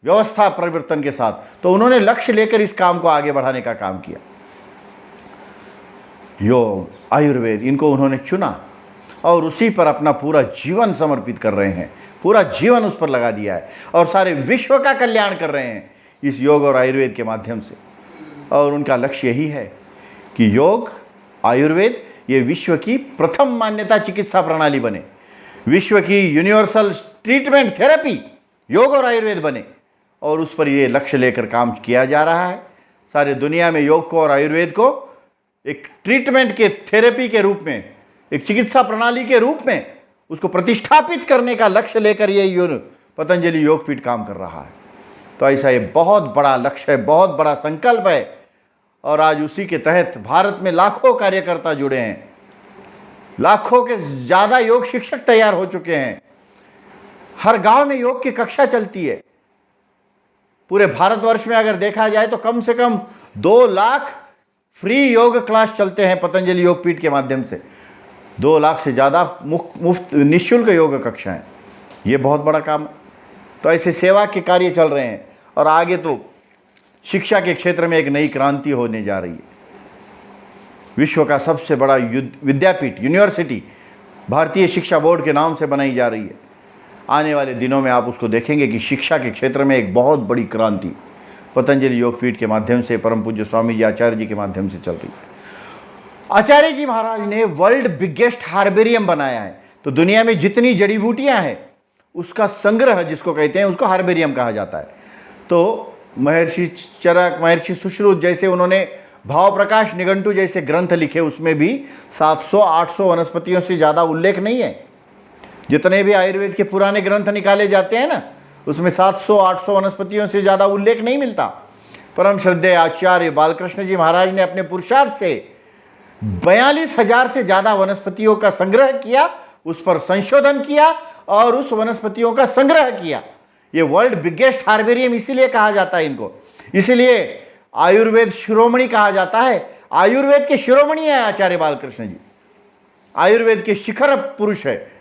व्यवस्था परिवर्तन के साथ। तो उन्होंने लक्ष्य लेकर इस काम को आगे बढ़ाने का काम किया। योग आयुर्वेद इनको उन्होंने चुना और उसी पर अपना पूरा जीवन समर्पित कर रहे हैं। पूरा जीवन उस पर लगा दिया है और सारे विश्व का कल्याण कर रहे हैं इस योग और आयुर्वेद के माध्यम से। और उनका लक्ष्य यही है कि योग आयुर्वेद ये विश्व की प्रथम मान्यता चिकित्सा प्रणाली बने, विश्व की यूनिवर्सल ट्रीटमेंट थेरेपी योग और आयुर्वेद बने। और उस पर ये लक्ष्य लेकर काम किया जा रहा है। सारे दुनिया में योग को और आयुर्वेद को एक ट्रीटमेंट के थेरेपी के रूप में, एक चिकित्सा प्रणाली के रूप में उसको प्रतिष्ठापित करने का लक्ष्य लेकर ये पतंजलि योगपीठ काम कर रहा है। तो ऐसा ये बहुत बड़ा लक्ष्य है, बहुत बड़ा संकल्प है। और आज उसी के तहत भारत में लाखों कार्यकर्ता जुड़े हैं, लाखों के ज़्यादा योग शिक्षक तैयार हो चुके हैं। हर गांव में योग की कक्षा चलती है। पूरे भारतवर्ष में अगर देखा जाए तो कम से कम 2 लाख फ्री योग क्लास चलते हैं पतंजलि योगपीठ के माध्यम से। 2 लाख से ज़्यादा मुफ्त निःशुल्क योग कक्षाएं। ये बहुत बड़ा काम है। तो ऐसे सेवा के कार्य चल रहे हैं और आगे तो शिक्षा के क्षेत्र में एक नई क्रांति होने जा रही है। विश्व का सबसे बड़ा विद्यापीठ यूनिवर्सिटी भारतीय शिक्षा बोर्ड के नाम से बनाई जा रही है। आने वाले दिनों में आप उसको देखेंगे कि शिक्षा के क्षेत्र में एक बहुत बड़ी क्रांति पतंजलि योगपीठ के माध्यम से, परम पूज्य स्वामी जी आचार्य जी के माध्यम से चल रही है। आचार्य जी महाराज ने वर्ल्ड बिगेस्ट हार्बेरियम बनाया है। तो दुनिया में जितनी जड़ी बूटियां हैं उसका संग्रह जिसको कहते हैं, उसको हार्बेरियम कहा जाता है। तो महर्षि चरक, महर्षि सुश्रुत जैसे उन्होंने भाव प्रकाश निघंटु जैसे ग्रंथ लिखे, उसमें भी 700-800 वनस्पतियों से ज़्यादा उल्लेख नहीं है। जितने भी आयुर्वेद के पुराने ग्रंथ निकाले जाते हैं ना, उसमें 700-800 वनस्पतियों से ज़्यादा उल्लेख नहीं मिलता। परम श्रद्धेय आचार्य बालकृष्ण जी महाराज ने अपने पुरुषार्थ से 42,000 से ज़्यादा वनस्पतियों का संग्रह किया, उस पर संशोधन किया और उस वनस्पतियों का संग्रह किया। ये वर्ल्ड बिगेस्ट हार्बेरियम इसीलिए कहा जाता है इनको, इसीलिए आयुर्वेद शिरोमणि कहा जाता है। आयुर्वेद के शिरोमणि है आचार्य बालकृष्ण जी, आयुर्वेद के शिखर पुरुष है।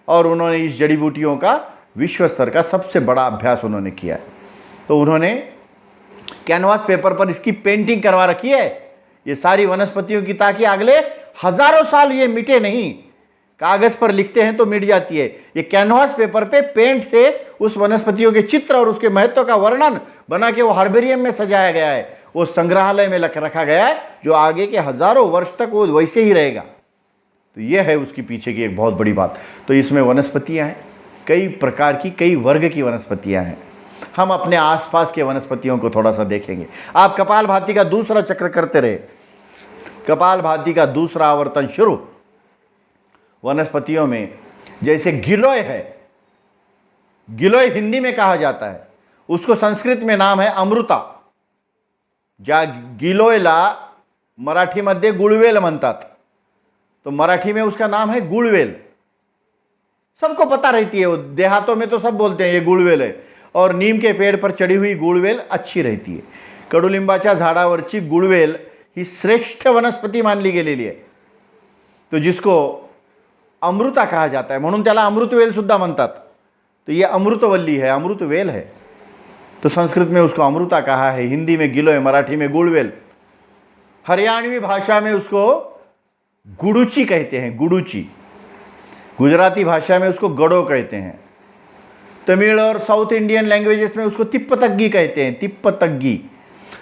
और उन्होंने इस जड़ी बूटियों का विश्व स्तर का सबसे बड़ा अभ्यास उन्होंने किया है। तो उन्होंने कैनवास पेपर पर इसकी पेंटिंग करवा रखी है, ये सारी वनस्पतियों की, ताकि अगले हजारों साल ये मिटे नहीं। कागज पर लिखते हैं तो मिट जाती है, ये कैनवास पेपर पे पेंट से उस वनस्पतियों के चित्र और उसके महत्व का वर्णन बना के वो हार्बेरियम में सजाया गया है, वो संग्रहालय में रखा गया है, जो आगे के हजारों वर्ष तक वो वैसे ही रहेगा। तो ये है उसकी पीछे की एक बहुत बड़ी बात। तो इसमें वनस्पतियां हैं, कई प्रकार की, कई वर्ग की वनस्पतियां हैं। हम अपने आसपास के वनस्पतियों को थोड़ा सा देखेंगे। आप कपालभाति का दूसरा चक्र करते रहे, कपालभाति का दूसरा आवर्तन शुरू। वनस्पतियों में जैसे गिलोय है, गिलोय हिंदी में कहा जाता है, उसको संस्कृत में नाम है अमृता। ज्या गिलोयला मराठीमध्ये गुळवेल म्हणतात, तो मराठी में उसका नाम है गुळवेल। सबको पता रहती है, वो देहातों में तो सब बोलते हैं ये गुळवेल है। और नीम के पेड़ पर चढ़ी हुई गुळवेल अच्छी रहती है। कडुलिंबाच्या झाडावरची गुळवेल ही श्रेष्ठ वनस्पती मानली गेलेली आहे। तो जिसको अमृता कहा जाता है, म्हणून त्याला अमृतवेल सुद्धा म्हणतात। तो ये अमृतवल्ली है, अमृतवेल है। तो संस्कृत में उसको अमृता कहा है, हिंदी में गिलोय, मराठी में गुळवेल, हरियाणवी भाषा में उसको गुडुची कहते हैं, गुडुची। गुजराती भाषा में उसको गड़ो कहते हैं। तमिल और साउथ इंडियन लैंग्वेजेस में उसको तिप्पतग्गी कहते हैं, तिप्पतग्गी।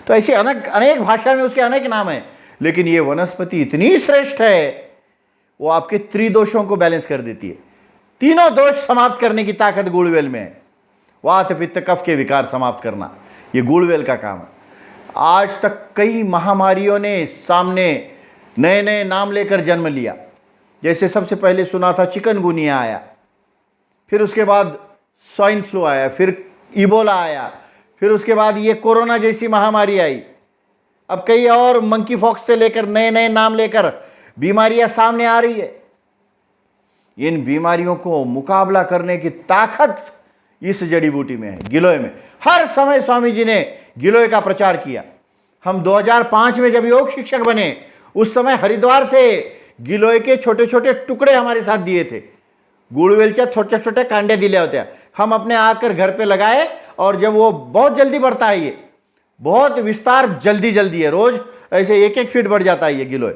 तो ऐसे अनेक भाषा में उसके अनेक नाम हैं। लेकिन ये वनस्पति इतनी श्रेष्ठ है, वो आपके त्रिदोषों को बैलेंस कर देती है। तीनों दोष समाप्त करने की ताकत गुळवेल में है। वात पित्त कफ के विकार समाप्त करना, ये गुळवेल का काम है। आज तक कई महामारियों ने सामने नए नए नाम लेकर जन्म लिया। जैसे सबसे पहले सुना था चिकनगुनिया आया, फिर उसके बाद स्वाइन फ्लू आया, फिर इबोला आया, फिर उसके बाद ये कोरोना जैसी महामारी आई। अब कई और मंकी फॉक्स से लेकर नए नए नाम लेकर बीमारियां सामने आ रही है। इन बीमारियों को मुकाबला करने की ताकत इस जड़ी बूटी में है, गिलोय में। हर समय स्वामी जी ने गिलोय का प्रचार किया। हम 2005 में जब योग शिक्षक बने, उस समय हरिद्वार से गिलोय के छोटे छोटे टुकड़े हमारे साथ दिए थे, गुळवेलच्या छोटे छोटे कांडे दिले होते। हम अपने आकर घर पे लगाए, और जब वो बहुत जल्दी बढ़ता है, ये बहुत विस्तार जल्दी है, रोज ऐसे 1-1 फीट बढ़ जाता है ये गिलोय,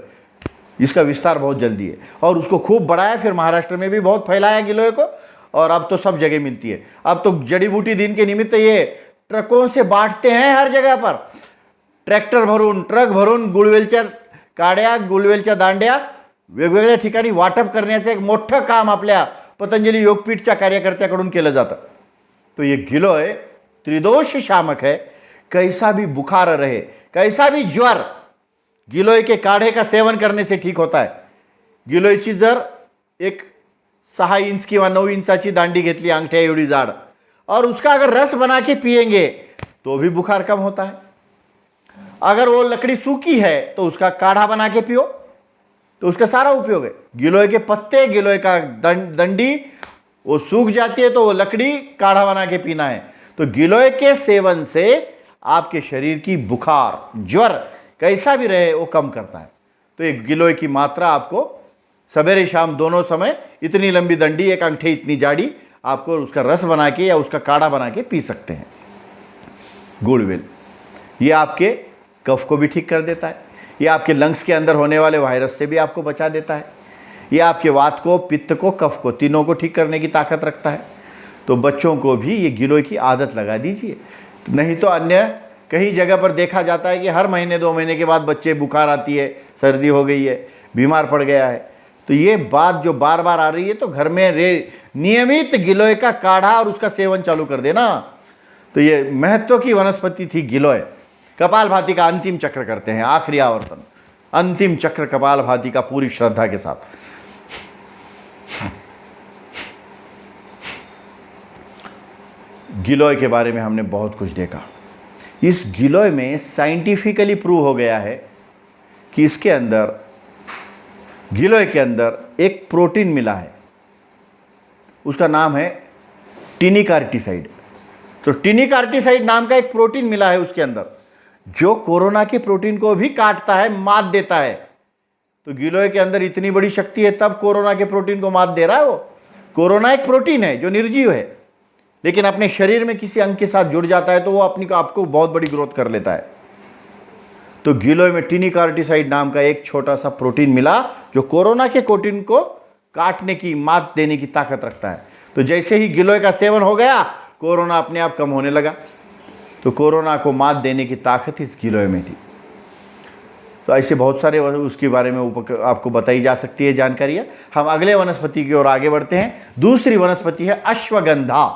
इसका विस्तार बहुत जल्दी है। और उसको खूब बढ़ाया, फिर महाराष्ट्र में भी बहुत फैलाया गिलोय को, और अब तो सब जगह मिलती है। अब तो जड़ी बूटी दिन के निमित्त ये ट्रकों से बांटते हैं हर जगह पर, ट्रॅक्टर भरून, ट्रक भरून गुळवेलच्या काड्या, गुळवेलच्या दांड्या वेगवेगळ्या ठिकाणी वाटप करण्याचं एक मोठं काम आपल्या पतंजलि योगपीठच्या कार्यकर्त्याकडून केलं जातं। तो ये गिलोय त्रिदोष शामक है। कैसा भी बुखार रहे, कैसा भी ज्वर, गिलोय के काढ़े का सेवन करने से ठीक होता है। गिलोयची जर एक 6 इंच किंवा 9 इंचाची दांडी घेतली, अंगठ्या एवढी जाड, और उसका अगर रस बना के पिएंगे तो भी बुखार कम होता है। अगर वो लकड़ी सूखी है तो उसका काढ़ा बना के पियो, तो उसका सारा उपयोग है। गिलोय के पत्ते, गिलोय का दंडी, वो सूख जाती है तो वो लकड़ी काढ़ा बना के पीना है। तो गिलोय के सेवन से आपके शरीर की बुखार, ज्वर कैसा भी रहे वो कम करता है। तो एक गिलोय की मात्रा आपको सवेरे शाम दोनों समय, इतनी लंबी दंडी, एक अंगठी इतनी जाड़ी, आपको उसका रस बना के या उसका काढ़ा बना के पी सकते हैं। गुड़वेल ये आपके कफ को भी ठीक कर देता है। ये आपके लंग्स के अंदर होने वाले वायरस से भी आपको बचा देता है। ये आपके वात को, पित्त को, कफ को, तीनों को ठीक करने की ताकत रखता है। तो बच्चों को भी ये गिलोय की आदत लगा दीजिए। नहीं तो अन्य कई जगह पर देखा जाता है कि हर महीने 2 महीने के बाद बच्चे बुखार आती है, सर्दी हो गई है, बीमार पड़ गया है। तो ये बात जो बार बार आ रही है, तो घर में नियमित गिलोय का काढ़ा और उसका सेवन चालू कर देना। तो ये महत्व की वनस्पति थी गिलोय। कपालभाति का अंतिम चक्र करते हैं, आखिरी आवर्तन, अंतिम चक्र कपालभाति का पूरी श्रद्धा के साथ। गिलोय के बारे में हमने बहुत कुछ देखा। इस गिलोय में साइंटिफिकली प्रूव हो गया है कि इसके अंदर, गिलोय के अंदर एक प्रोटीन मिला है, उसका नाम है टिनिकार्टिसाइड। तो टिनिकार्टिसाइड नाम का एक प्रोटीन मिला है उसके अंदर, जो कोरोना के प्रोटीन को भी काटता है, मात देता है। तो गिलोय के अंदर इतनी बड़ी शक्ति है, तब कोरोना के प्रोटीन को मात दे रहा है वो। कोरोना एक प्रोटीन है जो निर्जीव है, लेकिन अपने शरीर में किसी अंग के साथ जुड़ जाता है तो वो आपको बहुत बड़ी ग्रोथ कर लेता है। तो गिलोय में टिनिकार्टिसाइड नाम का एक छोटा सा प्रोटीन मिला, जो कोरोना के प्रोटीन को काटने की, मात देने की ताकत रखता है। तो जैसे ही गिलोय का सेवन हो गया, कोरोना अपने आप कम होने लगा। तो कोरोना को मात देने की ताकत इस गिलोय में थी। तो ऐसे बहुत सारे उसके बारे में आपको बताई जा सकती है जानकारियाँ। हम अगले वनस्पति की ओर आगे बढ़ते हैं। दूसरी वनस्पति है अश्वगंधा।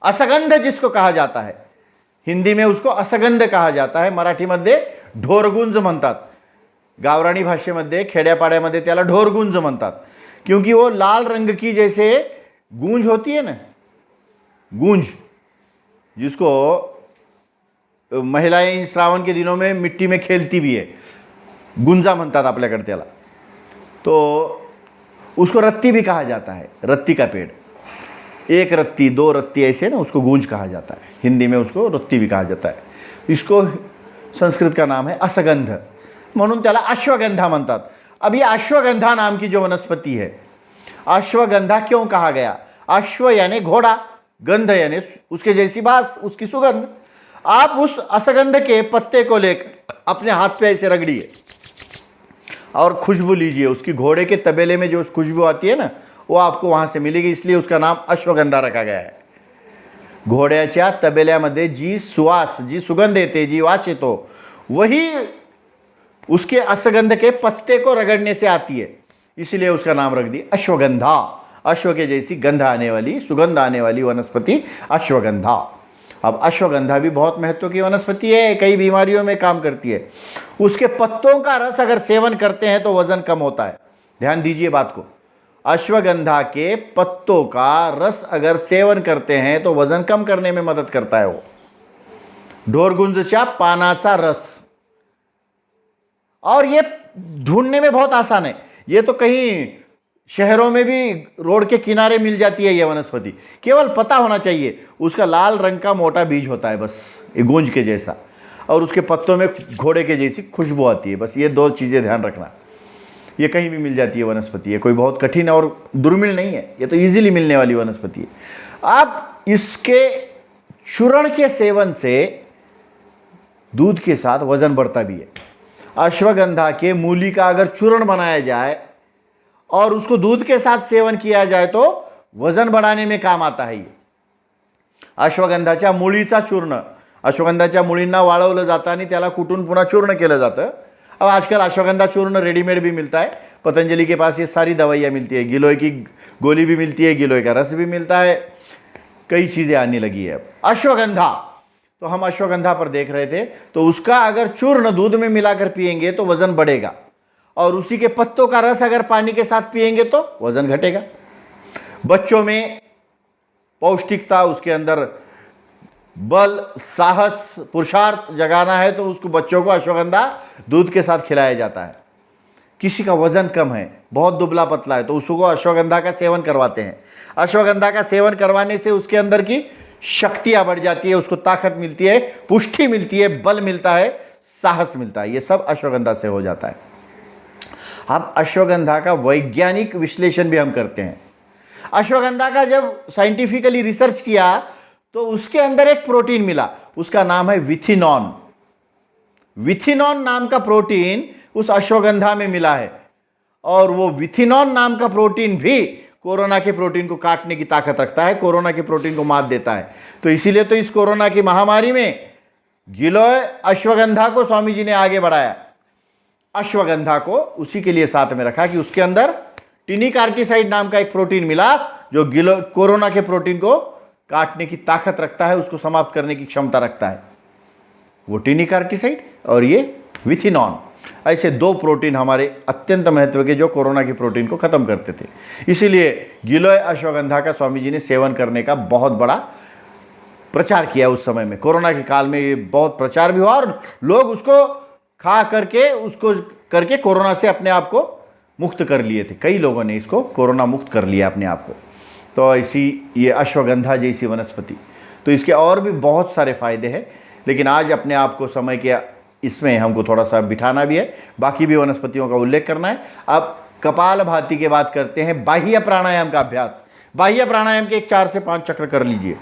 असगंध जिसको कहा जाता है, हिंदी में उसको असगंध कहा जाता है, मराठीमध्ये ढोरगुंज म्हणतात, गावरानी भाषेमध्ये, खेड्यापाड्यामध्ये त्याला ढोरगुंज म्हणतात, क्योंकि वो लाल रंग की जैसे गूंज होती है ना, गूंज, जिसको महिलाएं श्रावण के दिनों में मिट्टी में खेलती भी है, गुंजा म्हणतात आपल्याकडे त्याला। तो उसको रत्ती भी कहा जाता है, रत्ती का पेड़, एक रत्ती, 2 रत्ती, ऐसे ना उसको गूंज कहा जाता है। हिंदी में उसको रत्ती भी कहा जाता है। इसको संस्कृत का नाम है असगंध, म्हणून त्याला अश्वगंधा म्हणतात। अब ये अश्वगंधा नाम की जो वनस्पति है, अश्वगंधा क्यों कहा गया? अश्व यानी घोड़ा, गंध यानी उसके जैसी बास, उसकी सुगंध। आप उस असगंध के पत्ते को लेकर अपने हाथ पे ऐसे रगड़िए और खुशबू लीजिए। उसकी घोड़े के तबेले में जो खुशबू आती है ना, वो आपको वहाँ से मिलेगी, इसलिए उसका नाम अश्वगंधा रखा गया है। घोड्याच्या तबेल्यामध्ये जी सुवास, जी सुगंध येते, जी वास येतो, वही उसके असगंध के पत्ते को रगड़ने से आती है, इसलिए उसका नाम रख दी अश्वगंधा। अश्व के जैसी गंध आने वाली, सुगंध आने वाली वनस्पति अश्वगंधा। अब अश्वगंधा भी बहुत महत्व की वनस्पति है, कई बीमारियों में काम करती है। उसके पत्तों का रस अगर सेवन करते हैं तो वजन कम होता है। ध्यान दीजिए बात को, अश्वगंधा के पत्तों का रस अगर सेवन करते हैं तो वजन कम करने में मदद करता है वो। ढोरगुंजच्या पानाचा रस, और ये ढूंढने में बहुत आसान है। ये तो कहीं शहरों में भी रोड के किनारे मिल जाती है ये वनस्पति, केवल पता होना चाहिए। उसका लाल रंग का मोटा बीज होता है, बस ये गूंज के जैसा, और उसके पत्तों में घोड़े के जैसी खुशबू आती है। बस ये 2 चीज़ें ध्यान रखना। ये कहीं भी मिल जाती है वनस्पति, है कोई बहुत कठिन और दुर्मिल नहीं है, ये तो इजीली मिलने वाली वनस्पति है। आप इसके चूर्ण के सेवन से दूध के साथ वजन बढ़ता भी है। अश्वगंधा के मूली का अगर चूर्ण बनाया जाए और उसको दूध के साथ सेवन किया जाए तो वजन बढ़ाने में काम आता है ये। अश्वगंधाच्या मुळीचा चूर्ण, अश्वगंधाच्या मुळींना वाळवलं जातं आणि त्याला कुटून पुन्हा चूर्ण केलं जातं। अब आजकल अश्वगंधा चूर्ण रेडीमेड भी मिलता है, पतंजलि के पास ये सारी दवाइयाँ मिलती है, गिलोय की गोली भी मिलती है, गिलोय का रस भी मिलता है, कई चीज़ें आने लगी है। अश्वगंधा, तो हम अश्वगंधा पर देख रहे थे, तो उसका अगर चूर्ण दूध में मिलाकर पिएंगे तो वजन बढ़ेगा, और उसी के पत्तों का रस अगर पानी के साथ पिएंगे तो वजन घटेगा। बच्चों में पौष्टिकता, उसके अंदर बल, साहस, पुरुषार्थ जगाना है तो उसको, बच्चों को अश्वगंधा दूध के साथ खिलाया जाता है। किसी का वजन कम है, बहुत दुबला पतला है, तो उसको अश्वगंधा का सेवन करवाते हैं। अश्वगंधा का सेवन करवाने से उसके अंदर की शक्तियाँ बढ़ जाती है, उसको ताकत मिलती है, पुष्टि मिलती है, बल मिलता है, साहस मिलता है। ये सब अश्वगंधा से हो जाता है। अब अश्वगंधा का वैज्ञानिक विश्लेषण भी हम करते हैं। अश्वगंधा का जब साइंटिफिकली रिसर्च किया तो उसके अंदर एक प्रोटीन मिला, उसका नाम है विथिनॉन। विथिनॉन नाम का प्रोटीन उस अश्वगंधा में मिला है, और वो विथिनॉन नाम का प्रोटीन भी कोरोना के प्रोटीन को काटने की ताकत रखता है, कोरोना के प्रोटीन को मात देता है। तो इसीलिए तो इस कोरोना की महामारी में गिलोय अश्वगंधा को स्वामी जी ने आगे बढ़ाया। अश्वगंधा को उसी के लिए साथ में रखा कि उसके अंदर टिनिकार्टिसाइड नाम का एक प्रोटीन मिला जो कोरोना के प्रोटीन को काटने की ताकत रखता है, उसको समाप्त करने की क्षमता रखता है, वो टिनिकार्टिसाइड और ये विथिनॉन। ऐसे दो प्रोटीन हमारे अत्यंत महत्व के जो कोरोना के प्रोटीन को खत्म करते थे। इसीलिए गिलोय अश्वगंधा का स्वामी जी ने सेवन करने का बहुत बड़ा प्रचार किया उस समय में। कोरोना के काल में ये बहुत प्रचार भी हुआ और लोग उसको खा करके कोरोना से अपने आप को मुक्त कर लिए थे। कई लोगों ने इसको कोरोना मुक्त कर लिया अपने आप को। तो ऐसी ये अश्वगंधा जैसी वनस्पति, तो इसके और भी बहुत सारे फायदे हैं, लेकिन आज अपने आप को समय के इसमें हमको थोड़ा सा बिठाना भी है, बाकी भी वनस्पतियों का उल्लेख करना है। अब कपालभाति के बात करते हैं, बाह्य प्राणायाम का अभ्यास। बाह्य प्राणायाम के 4 से 5 चक्र कर लीजिए।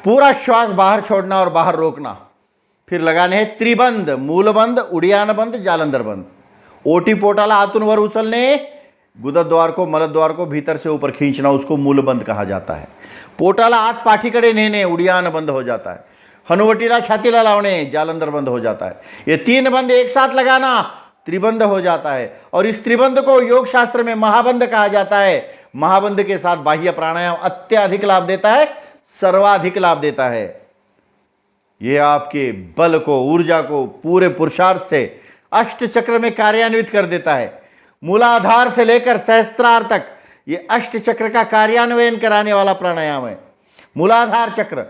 पूरा श्वास बाहर छोड़ना और बाहर रोकना, फिर लगाने हैं त्रिबंध, मूलबंध, उडियान बंद, जालंधर बंद। ओटी पोटाला आतून वर उचलने, गुदद्वार को मलद्वार को भीतर से ऊपर खींचना, उसको मूलबंद कहा जाता है। पोटाला आत पाठीकडे नेने, उडियान बंद हो जाता है। हनुवटीला छातीला लावणे, जालंधर बंद हो जाता है। ये 3 बंद एक साथ लगाना त्रिबंध हो जाता है, और इस त्रिबंध को योग शास्त्र में महाबंध कहा जाता है। महाबंध के साथ बाह्य प्राणायाम अत्याधिक लाभ देता है, सर्वाधिक लाभ देता है। यह आपके बल को, ऊर्जा को पूरे पुरुषार्थ से अष्ट चक्र में कार्यान्वित कर देता है। मूलाधार से लेकर सहस्त्रार तक ये अष्ट चक्र का कार्यान्वयन कराने वाला प्राणायाम है। मूलाधार चक्र,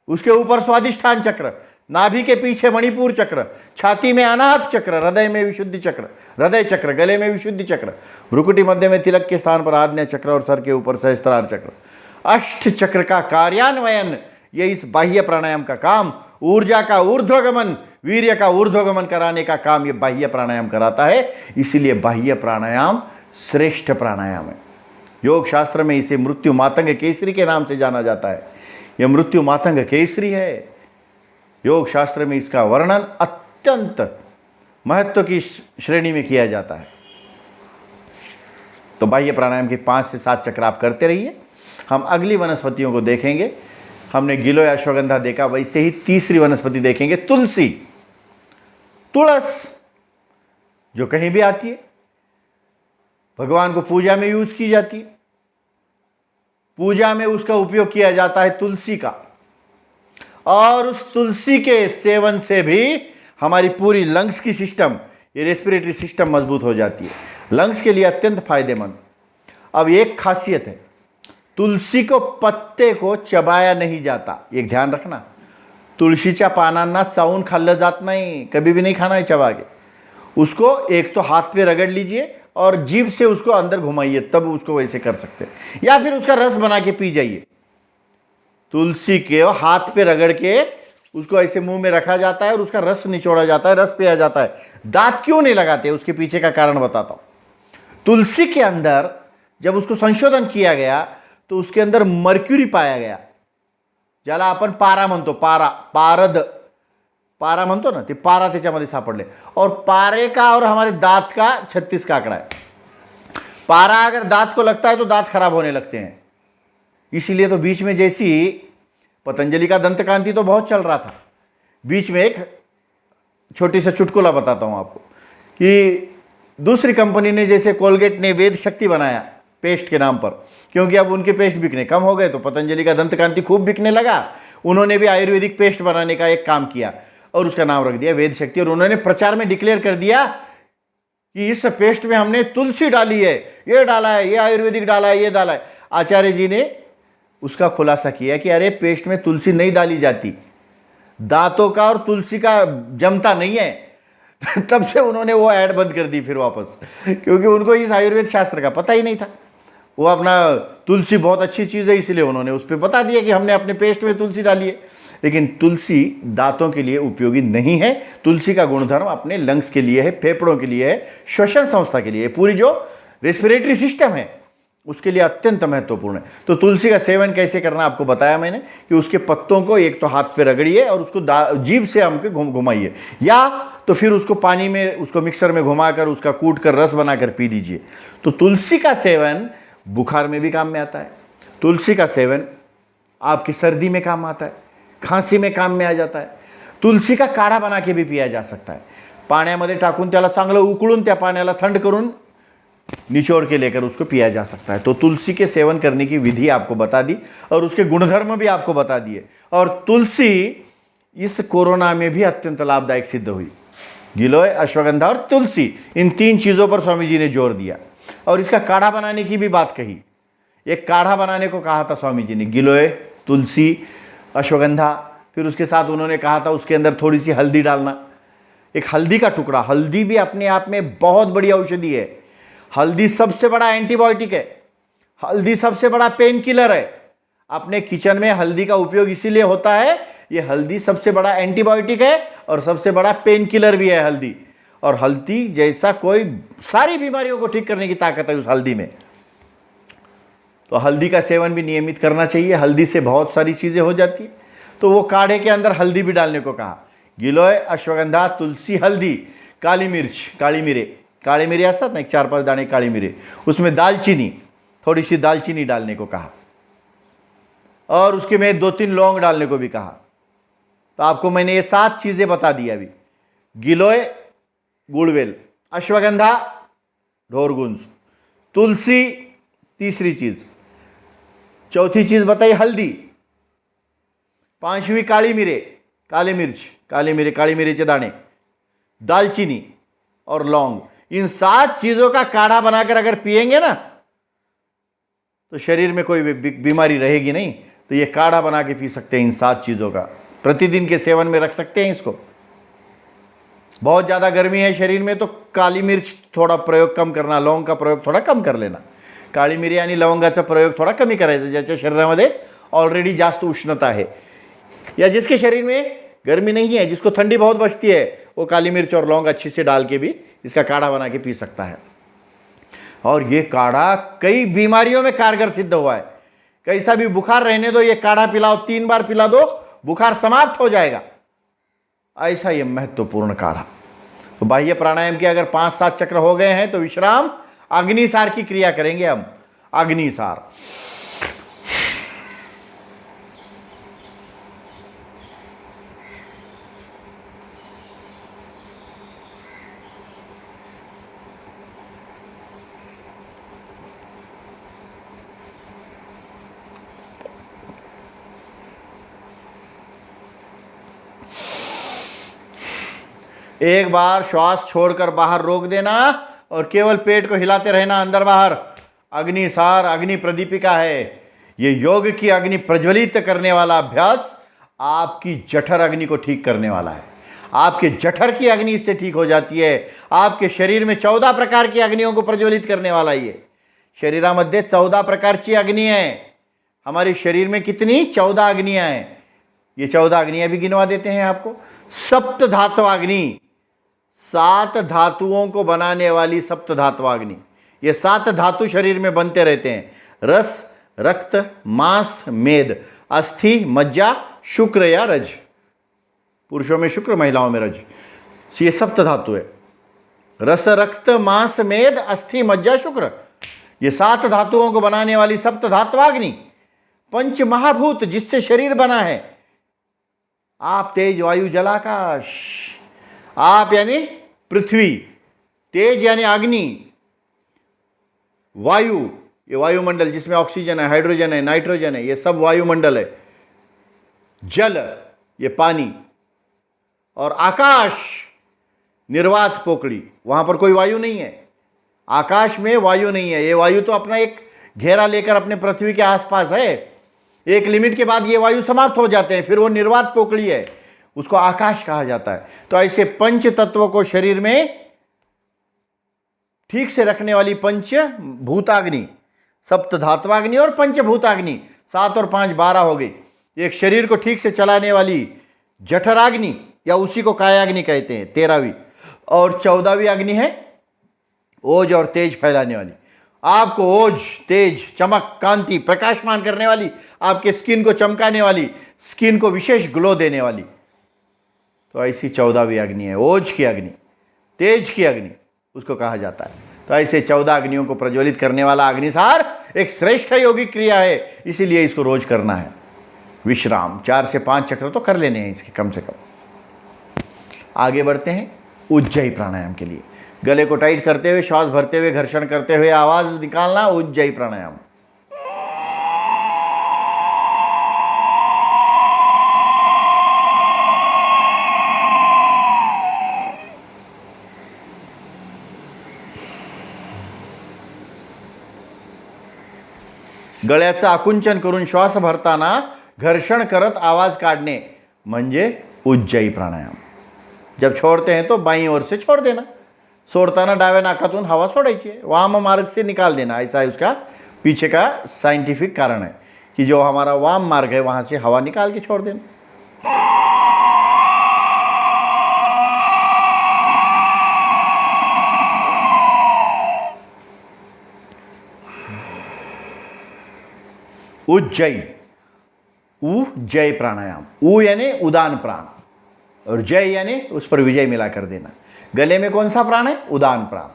उसके ऊपर स्वादिष्ठान चक्र, नाभि के पीछे मणिपुर चक्र, छाती में अनाहत चक्र, हृदय में विशुद्धि चक्र, हृदय चक्र, गले में विशुद्धि चक्र, भ्रुकुटी मध्य में तिलक के स्थान पर आज्ञा चक्र और सर के ऊपर सहस्त्रार चक्र। अष्ट चक्र का कार्यान्वयन, ये इस बाह्य प्राणायाम का काम। ऊर्जा का ऊर्ध्वगमन, वीर्य का ऊर्ध्वगमन कराने का काम ये बाह्य प्राणायाम कराता है। इसीलिए बाह्य प्राणायाम श्रेष्ठ प्राणायाम है। योग शास्त्र में इसे मृत्यु मातंग केसरी के नाम से जाना जाता है। यह मृत्यु मातंग केसरी है। योग शास्त्र में इसका वर्णन अत्यंत महत्व की श्रेणी में किया जाता है। तो बाह्य प्राणायाम के 5 से 7 चक्र आप करते रहिए। हम अगली वनस्पतियों को देखेंगे। हमने गिलोय अश्वगंधा देखा, वैसे ही तीसरी वनस्पति देखेंगे, तुलसी। तुलस जो कहीं भी आती है, भगवान को पूजा में यूज की जाती है। पूजा में उसका उपयोग किया जाता है तुलसी का, और उस तुलसी के सेवन से भी हमारी पूरी लंग्स की सिस्टम, ये रेस्पिरेटरी सिस्टम मजबूत हो जाती है। लंग्स के लिए अत्यंत फायदेमंद। अब एक खासियत है, तुलसी को पत्ते को चबाया नहीं जाता, एक ध्यान रखना। तुळशीच्या पानांना चावून खाल्लं जात नाही, कभी भी नहीं खाना है चबा के। उसको एक तो हाथ पे रगड़ लीजिए और जीभ से उसको अंदर घुमाइए, तब उसको वैसे कर सकते हैं, या फिर उसका रस बना के पी जाइए। तुलसी के हाथ पे रगड़ के उसको ऐसे मुंह में रखा जाता है और उसका रस निचोड़ा जाता है, रस पिया जाता है। दांत क्यों नहीं लगाते, उसके पीछे का कारण बताता हूं। तुलसी के अंदर जब उसको संशोधन किया गया तो उसके अंदर मर्क्युरी पाया गया, ज्याला आपण पारा म्हणतो, पारा म्हणतो ना, ते पारा त्याच्यामध्ये सापडले। और पारे का और हमारे दांत का 36 का आंकड़ा है। पारा अगर दांत को लगता है तो दांत खराब होने लगते हैं। इसीलिए तो बीच में जैसी पतंजलि का दंतकांति तो बहुत चल रहा था, बीच में एक छोटी सा चुटकुला बताता हूं आपको कि दूसरी कंपनी ने, जैसे कोलगेट ने वेद शक्ति बनाया पेस्ट के नाम पर, क्योंकि अब उनके पेस्ट बिकने कम हो गए तो पतंजलि का दंतकांति खूब बिकने लगा। उन्होंने भी आयुर्वेदिक पेस्ट बनाने का एक काम किया और उसका नाम रख दिया वेद शक्ति। और उन्होंने प्रचार में डिक्लेयर कर दिया कि इस पेस्ट में हमने तुलसी डाली है, ये डाला है, ये आयुर्वेदिक डाला है, ये डाला है। आचार्य जी ने उसका खुलासा किया कि अरे पेस्ट में तुलसी नहीं डाली जाती, दांतों का और तुलसी का जमता नहीं है। तब से उन्होंने वो ऐड बंद कर दी फिर वापस, क्योंकि उनको इस आयुर्वेद शास्त्र का पता ही नहीं था। वो अपना तुलसी बहुत अच्छी चीज़ है इसलिए उन्होंने उस पर बता दिया कि हमने अपने पेस्ट में तुलसी डाली है, लेकिन तुलसी दांतों के लिए उपयोगी नहीं है। तुलसी का गुणधर्म अपने लंग्स के लिए है, फेफड़ों के लिए है, श्वसन संस्था के लिए है, पूरी जो रेस्पिरेटरी सिस्टम है उसके लिए अत्यंत महत्वपूर्ण है। तो तुलसी का सेवन कैसे करना आपको बताया मैंने, कि उसके पत्तों को एक तो हाथ पे रगड़िए और उसको जीभ से हमके घुमाइए, या तो फिर उसको पानी में, उसको मिक्सर में घुमाकर उसका कूट कर रस बनाकर पी लीजिए। तो तुलसी का सेवन बुखार में भी काम में आता है। तुलसी का सेवन आपकी सर्दी में काम आता है, खांसी में काम में आ जाता है। तुलसी का काढ़ा बना के भी पिया जा सकता है। पाण्यामध्ये टाकून त्याला चांगलं उकळून त्या पाण्याला थंड करून निचोड़ के लेकर उसको पिया जा सकता है। तो तुलसी के सेवन करने की विधि आपको बता दी और उसके गुणधर्म भी आपको बता दिए। और तुलसी इस कोरोना में भी अत्यंत लाभदायक सिद्ध हुई। गिलोय, अश्वगंधा और तुलसी, इन 3 चीज़ों पर स्वामी जी ने जोर दिया और इसका काढ़ा बनाने की भी बात कही। एक काढ़ा बनाने को कहा था स्वामी जी ने, गिलोय, तुलसी, अश्वगंधा, फिर उसके साथ उन्होंने कहा था उसके अंदर थोड़ी सी हल्दी डालना, एक हल्दी का टुकड़ा। हल्दी भी अपने आप में बहुत बड़ी औषधि है। हल्दी सबसे बड़ा एंटीबायोटिक है, हल्दी सबसे बड़ा पेन किलर है। अपने किचन में हल्दी का उपयोग इसीलिए होता है, ये हल्दी सबसे बड़ा एंटीबायोटिक है और सबसे बड़ा पेन किलर भी है हल्दी। और हल्दी जैसा कोई सारी बीमारियों को ठीक करने की ताकत है उस हल्दी में। तो हल्दी का सेवन भी नियमित करना चाहिए। हल्दी से बहुत सारी चीज़ें हो जाती है। तो वो काढ़े के अंदर हल्दी भी डालने को कहा। गिलोय, अश्वगंधा, तुलसी, हल्दी, काली मिर्च, काली मिरे, काळे मिरे असतात ना, एक 4-5 दाणे काली मिरे, उसमें दालचीनी, थोड़ी सी दालचीनी डालने को कहा और उसके में 2-3 लौंग डालने को भी कहा। तो आपको मैंने ये 7 चीज़ें बता दी अभी। गिलोय, गुड़वेल, अश्वगंधा, ढोरगुंज, तुलसी तीसरी चीज़, चौथी चीज़ बताई हल्दी, 5वीं काली मिरे, काले मिर्च, काले मिरे, काली मिरे के दाने, दालचीनी और लौंग। इन 7 चीज़ों का काढ़ा बनाकर अगर पिएंगे ना तो शरीर में कोई बीमारी रहेगी नहीं। तो ये काढ़ा बना के पी सकते हैं इन 7 चीज़ों का, प्रतिदिन के सेवन में रख सकते हैं इसको। बहुत ज़्यादा गर्मी है शरीर में तो काली मिर्च थोड़ा प्रयोग कम करना, लौंग का प्रयोग थोड़ा कम कर लेना, काळी मिरी आणि लवंगाचा प्रयोग थोड़ा कमी करायचा, ज्याच्या शरीरामध्ये ऑलरेडी जास्त उष्णता है या जिसके शरीर में गर्मी नहीं है, जिसको ठंडी बहुत बचती है, वो काली मिर्च और लौंग अच्छी से डाल के भी इसका काढ़ा बना के पी सकता है। और ये काढ़ा कई बीमारियों में कारगर सिद्ध हुआ है। कैसा भी बुखार रहने दो, ये काढ़ा पिलाओ, 3 बार पिला दो, बुखार समाप्त हो जाएगा। ऐसा ये महत्वपूर्ण काढ़ा। तो बाह्य प्राणायाम के अगर 5-7 चक्र हो गए हैं तो विश्राम, अग्निसार की क्रिया करेंगे हम। अग्निसार, एक बार श्वास छोड़कर बाहर रोक देना और केवल पेट को हिलाते रहना अंदर बाहर। अग्निसार अग्नि प्रदीपिका है। ये योग की अग्नि प्रज्वलित करने वाला अभ्यास आपकी जठर अग्नि को ठीक करने वाला है। आपके जठर की अग्नि इससे ठीक हो जाती है। आपके शरीर में 14 प्रकार की अग्नियों को प्रज्वलित करने वाला ये। शरीरामध्ये 14 प्रकारची अग्नि है। हमारे शरीर में कितनी? 14 अग्नियां हैं। ये 14 अग्नियां भी गिनवा देते हैं आपको। सप्त धात्वाग्नि, 7 धातुओं को बनाने वाली सप्त धात्वाग्नि। ये 7 धातु शरीर में बनते रहते हैं। रस, रक्त, मांस, मेद, अस्थि, मज्जा, शुक्र या रज। पुरुषों में शुक्र, महिलाओं में रज। ये सप्त धातु है। रस, रक्त, मांस, मेद, अस्थि, मज्जा, शुक्र। ये 7 धातुओं को बनाने वाली सप्त धात्वाग्नि। पंच महाभूत जिससे शरीर बना है। आप तेज, वायु, जल, आकाश। आप यानी पृथ्वी, तेज यानी अग्नि, वायु ये वायुमंडल जिसमें ऑक्सीजन है, हाइड्रोजन है, नाइट्रोजन है, ये सब वायुमंडल है। जल ये पानी, और आकाश निर्वात पोकड़ी, वहां पर कोई वायु नहीं है। आकाश में वायु नहीं है। ये वायु तो अपना एक घेरा लेकर अपने पृथ्वी के आसपास है। एक लिमिट के बाद ये वायु समाप्त हो जाते हैं, फिर वो निर्वात पोकड़ी है। उसको आकाश कहा जाता है। तो ऐसे पंच तत्वों को शरीर में ठीक से रखने वाली पंच भूताग्नि, सप्त धात्वाग्नि और पंचभूताग्नि, 7 और 5 12 हो गई। एक शरीर को ठीक से चलाने वाली जठराग्नि या उसी को कायाग्नि कहते हैं 13वीं, और 14वीं अग्नि है ओज और तेज फैलाने वाली। आपको ओज, तेज, चमक, कांति, प्रकाशमान करने वाली, आपके स्किन को चमकाने वाली, स्किन को विशेष ग्लो देने वाली। तो ऐसी 14वीं अग्नि है, ओज की अग्नि, तेज की अग्नि उसको कहा जाता है। तो ऐसे 14 अग्नियों को प्रज्वलित करने वाला अग्निसार एक श्रेष्ठ योगिक क्रिया है, इसीलिए इसको रोज करना है। विश्राम 4 से 5 चक्र तो कर लेने हैं इसके कम से कम। आगे बढ़ते हैं उज्जयी प्राणायाम के लिए। गले को टाइट करते हुए, श्वास भरते हुए, घर्षण करते हुए आवाज निकालना, उज्जयी प्राणायाम। गळ्याचं आकुंचन करून श्वास भरताना घर्षण करत आवाज काढणे म्हणजे उज्जयी प्राणायाम। जब छोड़ते हैं तो बाईं ओर से छोड़ देना, सोडताना डाव्या नाकातून हवा सोडायची, वाम मार्ग से निकाल देना। ऐसा है उसका पीछे का साइंटिफिक कारण है कि जो हमारा वाम मार्ग है वहां से हवा निकाल के छोड़ देना। उज्जयी, उ जय प्राणायाम। उ यानी उदान प्राण और जय यानी उस पर विजय मिला कर देना। गले में कौन सा प्राण है? उदान प्राण,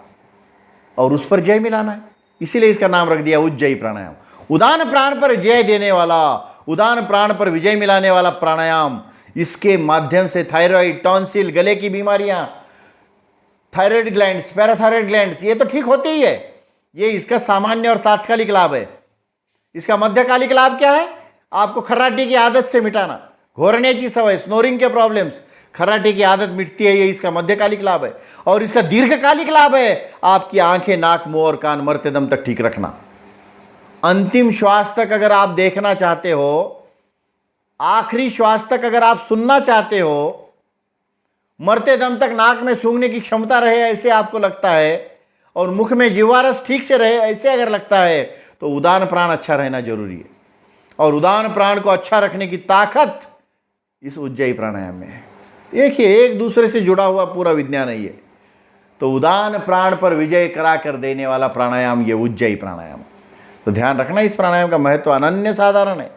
और उस पर जय मिलाना है, इसीलिए इसका नाम रख दिया उज्जयी प्राणायाम। उदान प्राण पर जय देने वाला, उदान प्राण पर विजय मिलाने वाला प्राणायाम। इसके माध्यम से थायराइड, टॉन्सिल, गले की बीमारियां, थायराइड ग्लैंड्स, पैराथायराइड ग्लैंड्स, ये तो ठीक होते ही है। ये इसका सामान्य और तात्कालिक लाभ है। इसका मध्यकालिक लाभ क्या है? आपको खर्राटे की आदत से मिटाना, घोरण्याची सवय, स्नोरिंग के प्रॉब्लम्स, खर्राटे की आदत मिटती है, ये इसका मध्यकालिक लाभ है। और इसका दीर्घकालिक लाभ है आपकी आंखें, नाक, मुंह और कान मरते दम तक ठीक रखना। अंतिम श्वास तक अगर आप देखना चाहते हो, आखिरी श्वास तक अगर आप सुनना चाहते हो, मरते दम तक नाक में सूंघने की क्षमता रहे ऐसे आपको लगता है, और मुख में जीवारस ठीक से रहे ऐसे अगर लगता है, तो उदान प्राण अच्छा रहना जरूरी है। और उदान प्राण को अच्छा रखने की ताकत इस उज्जयी प्राणायाम में है। एक दूसरे से जुड़ा हुआ पूरा विज्ञान है ये। तो उदान प्राण पर विजय करा कर देने वाला प्राणायाम ये उज्जयी प्राणायाम। तो ध्यान रखना, इस प्राणायाम का महत्व अनन्य साधारण है,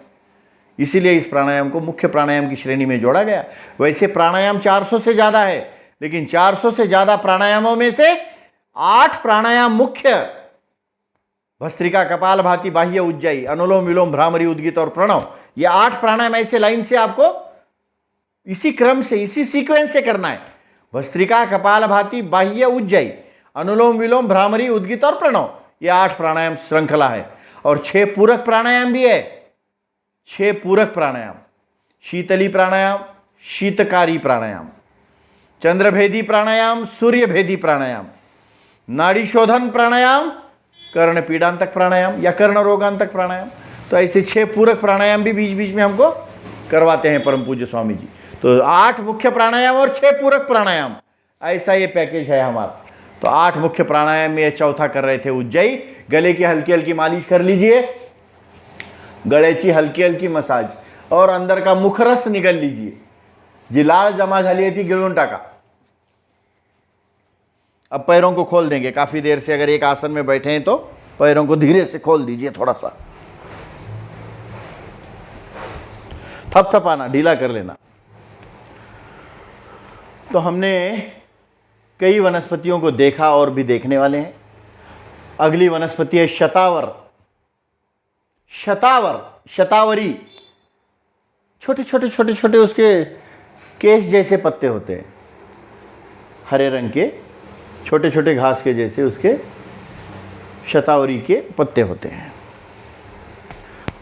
इसीलिए इस प्राणायाम को मुख्य प्राणायाम की श्रेणी में जोड़ा गया। वैसे प्राणायाम 400 से ज़्यादा है, लेकिन 400 से ज़्यादा प्राणायामों में से 8 प्राणायाम मुख्य, भस्त्रिका, कपालभाति, बाह्य, उज्जयी, अनुलोम विलोम, भ्रामरी, उद्गीत और प्रणव, ये 8 प्राणायाम ऐसे लाइन से आपको इसी क्रम से, इसी सीक्वेंस से करना है। भस्त्रिका, कपालभाति, बाह्य, उज्जयी, अनुलोम विलोम, भ्रामरी, उद्गीत और प्रणव, ये 8 प्राणायाम श्रृंखला है। और 6 पूरक प्राणायाम भी है। 6 पूरक प्राणायाम, शीतली प्राणायाम, शीतकारी प्राणायाम, चंद्रभेदी प्राणायाम, सूर्यभेदी प्राणायाम, नाड़ी शोधन प्राणायाम, कर्ण पीड़ांतक प्राणायाम या कर्ण रोगांतक प्राणायाम। तो ऐसे 6 पूरक प्राणायाम भी बीच बीच में हमको करवाते हैं परम पूज्य स्वामी जी। तो 8 मुख्य प्राणायाम और 6 पूरक प्राणायाम, ऐसा ये पैकेज है हमारा। तो 8 मुख्य प्राणायाम में 4था कर रहे थे उज्जयी। गले की हल्की हल्की मालिश कर लीजिए, गले की हल्की हल्की मसाज, और अंदर का मुखरस निगल लीजिए। जी लाल जमा झाली थी गिळून टाका। अब पैरों को खोल देंगे। काफी देर से अगर एक आसन में बैठे हैं तो पैरों को धीरे से खोल दीजिए, थोड़ा सा थपथपाना, ढीला कर लेना। तो हमने कई वनस्पतियों को देखा और भी देखने वाले हैं। अगली वनस्पति है शतावर। शतावर, शतावरी, छोटे छोटे छोटे छोटे उसके केश जैसे पत्ते होते हैं, हरे रंग के छोटे छोटे घास के जैसे उसके शतावरी के पत्ते होते हैं।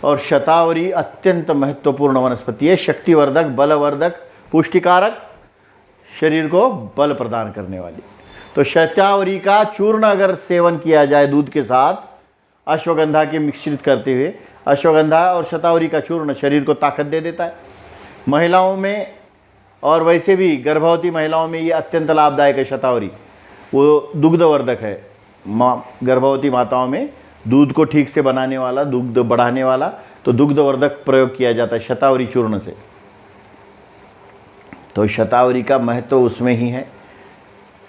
और शतावरी अत्यंत महत्वपूर्ण वनस्पति है, शक्तिवर्धक, बलवर्धक, पुष्टिकारक, शरीर को बल प्रदान करने वाली। तो शतावरी का चूर्ण अगर सेवन किया जाए दूध के साथ, अश्वगंधा के मिश्रित करते हुए, अश्वगंधा और शतावरी का चूर्ण शरीर को ताकत दे देता है। महिलाओं में और वैसे भी गर्भवती महिलाओं में ये अत्यंत लाभदायक है शतावरी। वो दुग्धवर्धक है, गर्भवती माताओं में दूध को ठीक से बनाने वाला, दुग्ध बढ़ाने वाला, तो दुग्धवर्धक प्रयोग किया जाता है शतावरी चूर्ण से। तो शतावरी का महत्व उसमें ही है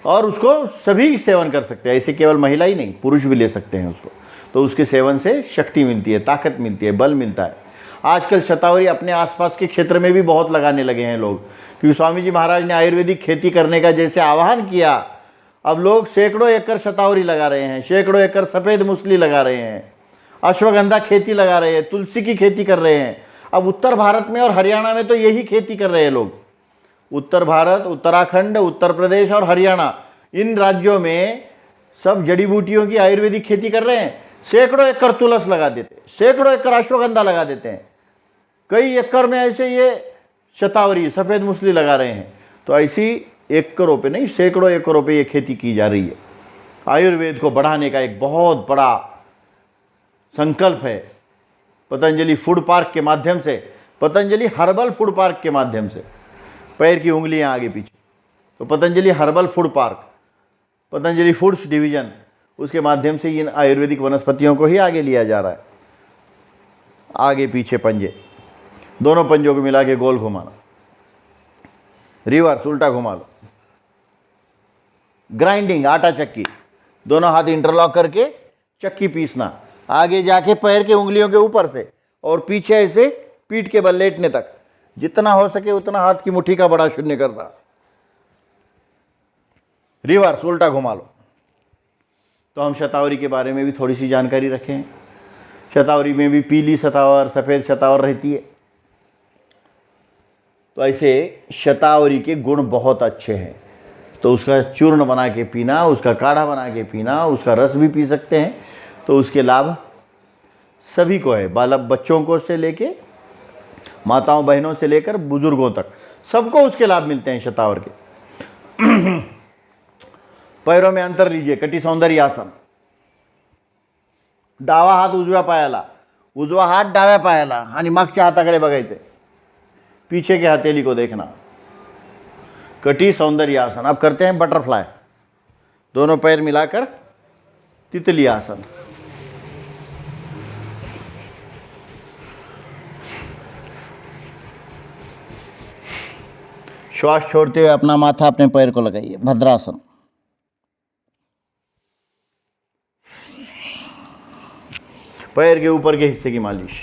और उसको सभी सेवन कर सकते हैं, ऐसे केवल महिला ही नहीं, पुरुष भी ले सकते हैं उसको। तो उसके सेवन से शक्ति मिलती है, ताकत मिलती है, बल मिलता है। आजकल शतावरी अपने आसपास के क्षेत्र में भी बहुत लगाने लगे हैं लोग, क्योंकि स्वामी जी महाराज ने आयुर्वेदिक खेती करने का जैसे आह्वान किया, अब लोग सैकड़ों एकड़ शतावरी लगा रहे हैं, सैकड़ों एकड़ सफ़ेद मूसली लगा रहे हैं, अश्वगंधा खेती लगा रहे हैं, तुलसी की खेती कर रहे हैं। अब उत्तर भारत में और हरियाणा में तो यही खेती कर रहे हैं लोग। उत्तर भारत, उत्तराखंड, उत्तर प्रदेश और हरियाणा, इन राज्यों में सब जड़ी बूटियों की आयुर्वेदिक खेती कर रहे हैं। सैकड़ों एकड़ तुलस लगा देते हैं, सैकड़ों एकड़ अश्वगंधा लगा देते हैं, कई एकड़ में ऐसे ये शतावरी सफ़ेद मूसली लगा रहे हैं। तो ऐसी एकड़ों पे नहीं, सैकड़ों एकड़ों पे ये खेती की जा रही है। आयुर्वेद को बढ़ाने का एक बहुत बड़ा संकल्प है पतंजलि फूड पार्क के माध्यम से, पतंजलि हर्बल फूड पार्क के माध्यम से। पैर की उंगलियां आगे पीछे, तो Patanjali herbal food park, Patanjali foods division, उसके माध्यम से इन आयुर्वेदिक वनस्पतियों को ही आगे लिया जा रहा है। आगे पीछे पंजे, दोनों पंजों को मिला के गोल घुमाना, रिवर्स उल्टा घुमा लो, ग्राइंडिंग आटा चक्की, दोनों हाथ इंटरलॉक करके चक्की पीसना, आगे जाके पैर के उंगलियों के ऊपर से और पीछे ऐसे पीठ के बल लेटने तक, जितना हो सके उतना हाथ की मुट्ठी का बड़ा शून्य करना, रिवर्स उल्टा घुमा लो। तो हम शतावरी के बारे में भी थोड़ी सी जानकारी रखें। शतावरी में भी पीली शतावर, सफ़ेद शतावर रहती है। तो ऐसे शतावरी के गुण बहुत अच्छे हैं, तो उसका चूर्ण बना के पीना, उसका काढ़ा बना के पीना, उसका रस भी पी सकते हैं। तो उसके लाभ सभी को है, बच्चों को से लेके माताओं बहनों से लेकर बुजुर्गों तक, सबको उसके लाभ मिलते हैं शतावर के। पैरों में अंतर लीजिए, कटी सौंदर्य आसन, डावा हात उजव्या पायाला, उजवा हात डाव्या पायाला आणि मागच्या हाताकडे बघायचे, पीछे के हथेली को देखना, कटी सौंदर्य आसन। अब करते हैं बटरफ्लाई, दोनों पैर मिलाकर तितली आसन। श्वास छोड़ते हुए अपना माथा अपने पैर को लगाइए, भद्रासन। पैर के ऊपर के हिस्से की मालिश।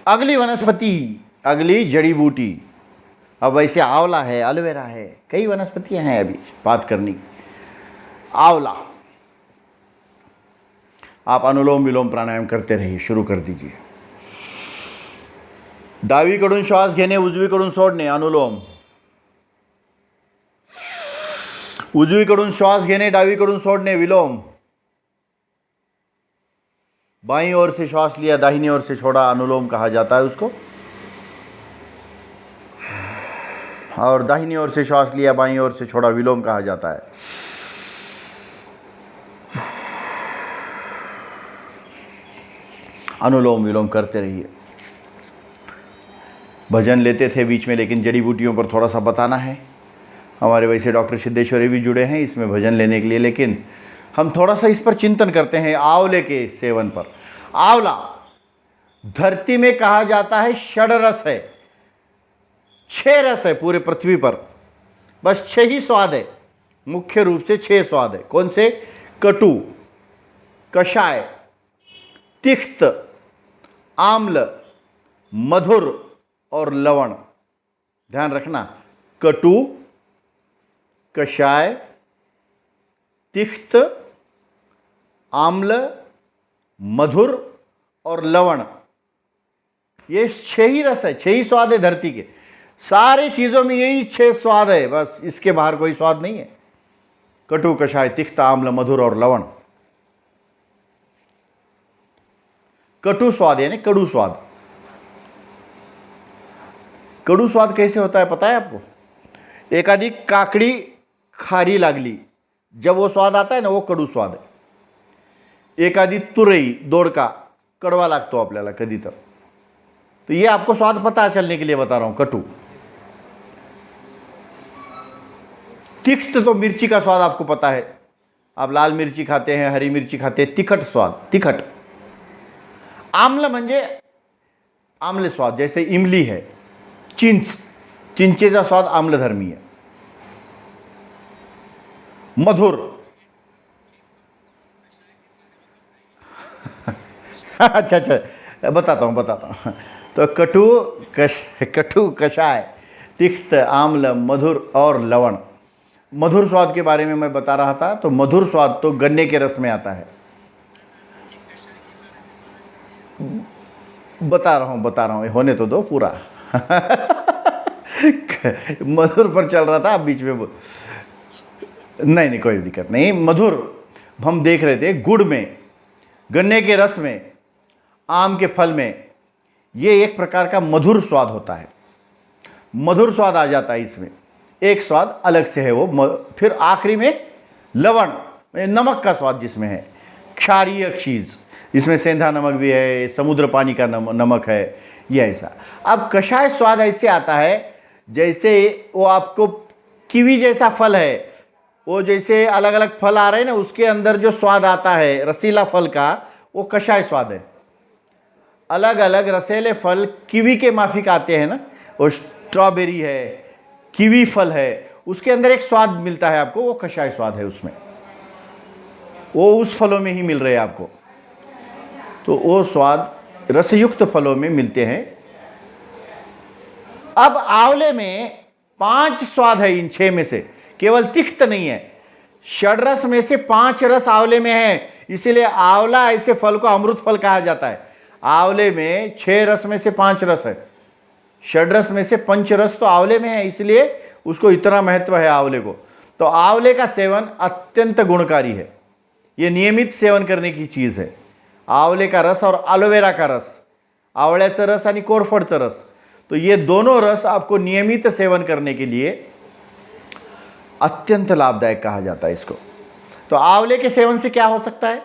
अगली वनस्पति, अगली जड़ी बूटी, अब वैसे आंवला है, एलोवेरा है, कई वनस्पतियां हैं अभी बात करनी। आंवला, आप अनुलोम विलोम प्राणायाम करते रहिए, शुरू कर दीजिए। डावीकडून श्वास घेणे, उजवीकडून सोडणे, अनुलोम। उजवीकडून श्वास घेणे, डावीकडून सोडणे, विलोम। बाईं ओर से श्वास लिया, दाहिनी ओर से छोड़ा, अनुलोम कहा जाता है उसको। और दाहिनी ओर से श्वास लिया, बाईं ओर से छोड़ा, विलोम कहा जाता है। अनुलोम विलोम करते रहिए। भजन लेते थे बीच में, लेकिन जड़ी बूटियों पर थोड़ा सा बताना है। हमारे वैसे डॉक्टर सिद्धेश्वरी भी जुड़े हैं इसमें भजन लेने के लिए, लेकिन हम थोड़ा सा इस पर चिंतन करते हैं आंवले के सेवन पर। आंवला धरती में कहा जाता है षडरस है, 6 रस है पूरे पृथ्वी पर, बस 6 ही स्वाद है, मुख्य रूप से 6 स्वाद है। कौन से? कटु, कषाय, तिक्त, आम्ल, मधुर और लवण। ध्यान रखना, कटु, कषाय, तिक्त, आम्ल, मधुर और लवण, ये 6 ही रस है, 6 ही स्वाद है धरती के। सारी चीजों में यही 6 स्वाद है, बस इसके बाहर कोई स्वाद नहीं है। कटु, कषाय, तिक्त, आम्ल, मधुर और लवण। कटु स्वाद यानी कड़ू स्वाद। कड़ू स्वाद कैसे होता है पता है आपको? एखादी काकड़ी खारी लागली, जब वो स्वाद आता है ना, वो कड़ू स्वाद है। एखादी तुरई, दोडका कडवा लागतो आपल्याला कधी तो ये आपको स्वाद पता चलने के लिए बता रहा हूं। कटु, तिक्त तो मिर्ची का स्वाद आपको पता है, आप लाल मिर्ची खाते हैं, हरी मिर्ची खाते हैं, तिखट स्वाद, तिखट। आम्ल म्हणजे आम्ल स्वाद, जैसे इमली है, चिंचेचा स्वाद आम्लधर्मी है। मधुर अच्छा बताता हूँ। तो कटु, कषाय, तिक्त, आम्ल, मधुर और लवण। मधुर स्वाद के बारे में मैं बता रहा था। तो मधुर स्वाद तो गन्ने के रस में आता है। बता रहा हूँ, होने तो दो पूरा। मधुर पर चल रहा था, आप बीच में नहीं कोई दिक्कत नहीं। मधुर हम देख रहे थे, गुड़ में, गन्ने के रस में, आम के फल में, ये एक प्रकार का मधुर स्वाद होता है। मधुर स्वाद आ जाता है इसमें, एक स्वाद अलग से है वो। फिर आखिरी में लवण, नमक का स्वाद जिसमें है, क्षारीय चीज़, इसमें सेंधा नमक भी है, समुद्र पानी का नमक है, ये ऐसा। अब कषाय स्वाद ऐसे आता है जैसे वो आपको कीवी जैसा फल है, वो जैसे अलग अलग फल आ रहे हैं ना, उसके अंदर जो स्वाद आता है रसीला फल का, वो कषाय स्वाद है। अलग अलग रसीले फल कीवी के माफिक आते हैं ना, वो स्ट्रॉबेरी है, कीवी फल है, उसके अंदर एक स्वाद मिलता है आपको, वो कषाय स्वाद है उसमें, वो उस फलों में ही मिल रहे हैं आपको। तो वो स्वाद रसयुक्त फलों में मिलते हैं। अब आंवले में 5 स्वाद है इन 6 में से, केवल तिक्त नहीं है। षड्रस में से 5 रस आंवले में है, इसीलिए आंवला ऐसे फल को अमृत फल कहा जाता है। आंवले में 6 रस में से 5 रस है, षड्रस में से 5 रस तो आंवले में है, इसलिए उसको इतना महत्व है आंवले को। तो आंवले का सेवन अत्यंत गुणकारी है, ये नियमित सेवन करने की चीज़ है। आंवले का रस और एलोवेरा का रस, आवळ्याचं रस आणि कोरफडचं रस, तो ये दोनों रस आपको नियमित सेवन करने के लिए अत्यंत लाभदायक कहा जाता है इसको। तो आंवले के सेवन से क्या हो सकता है?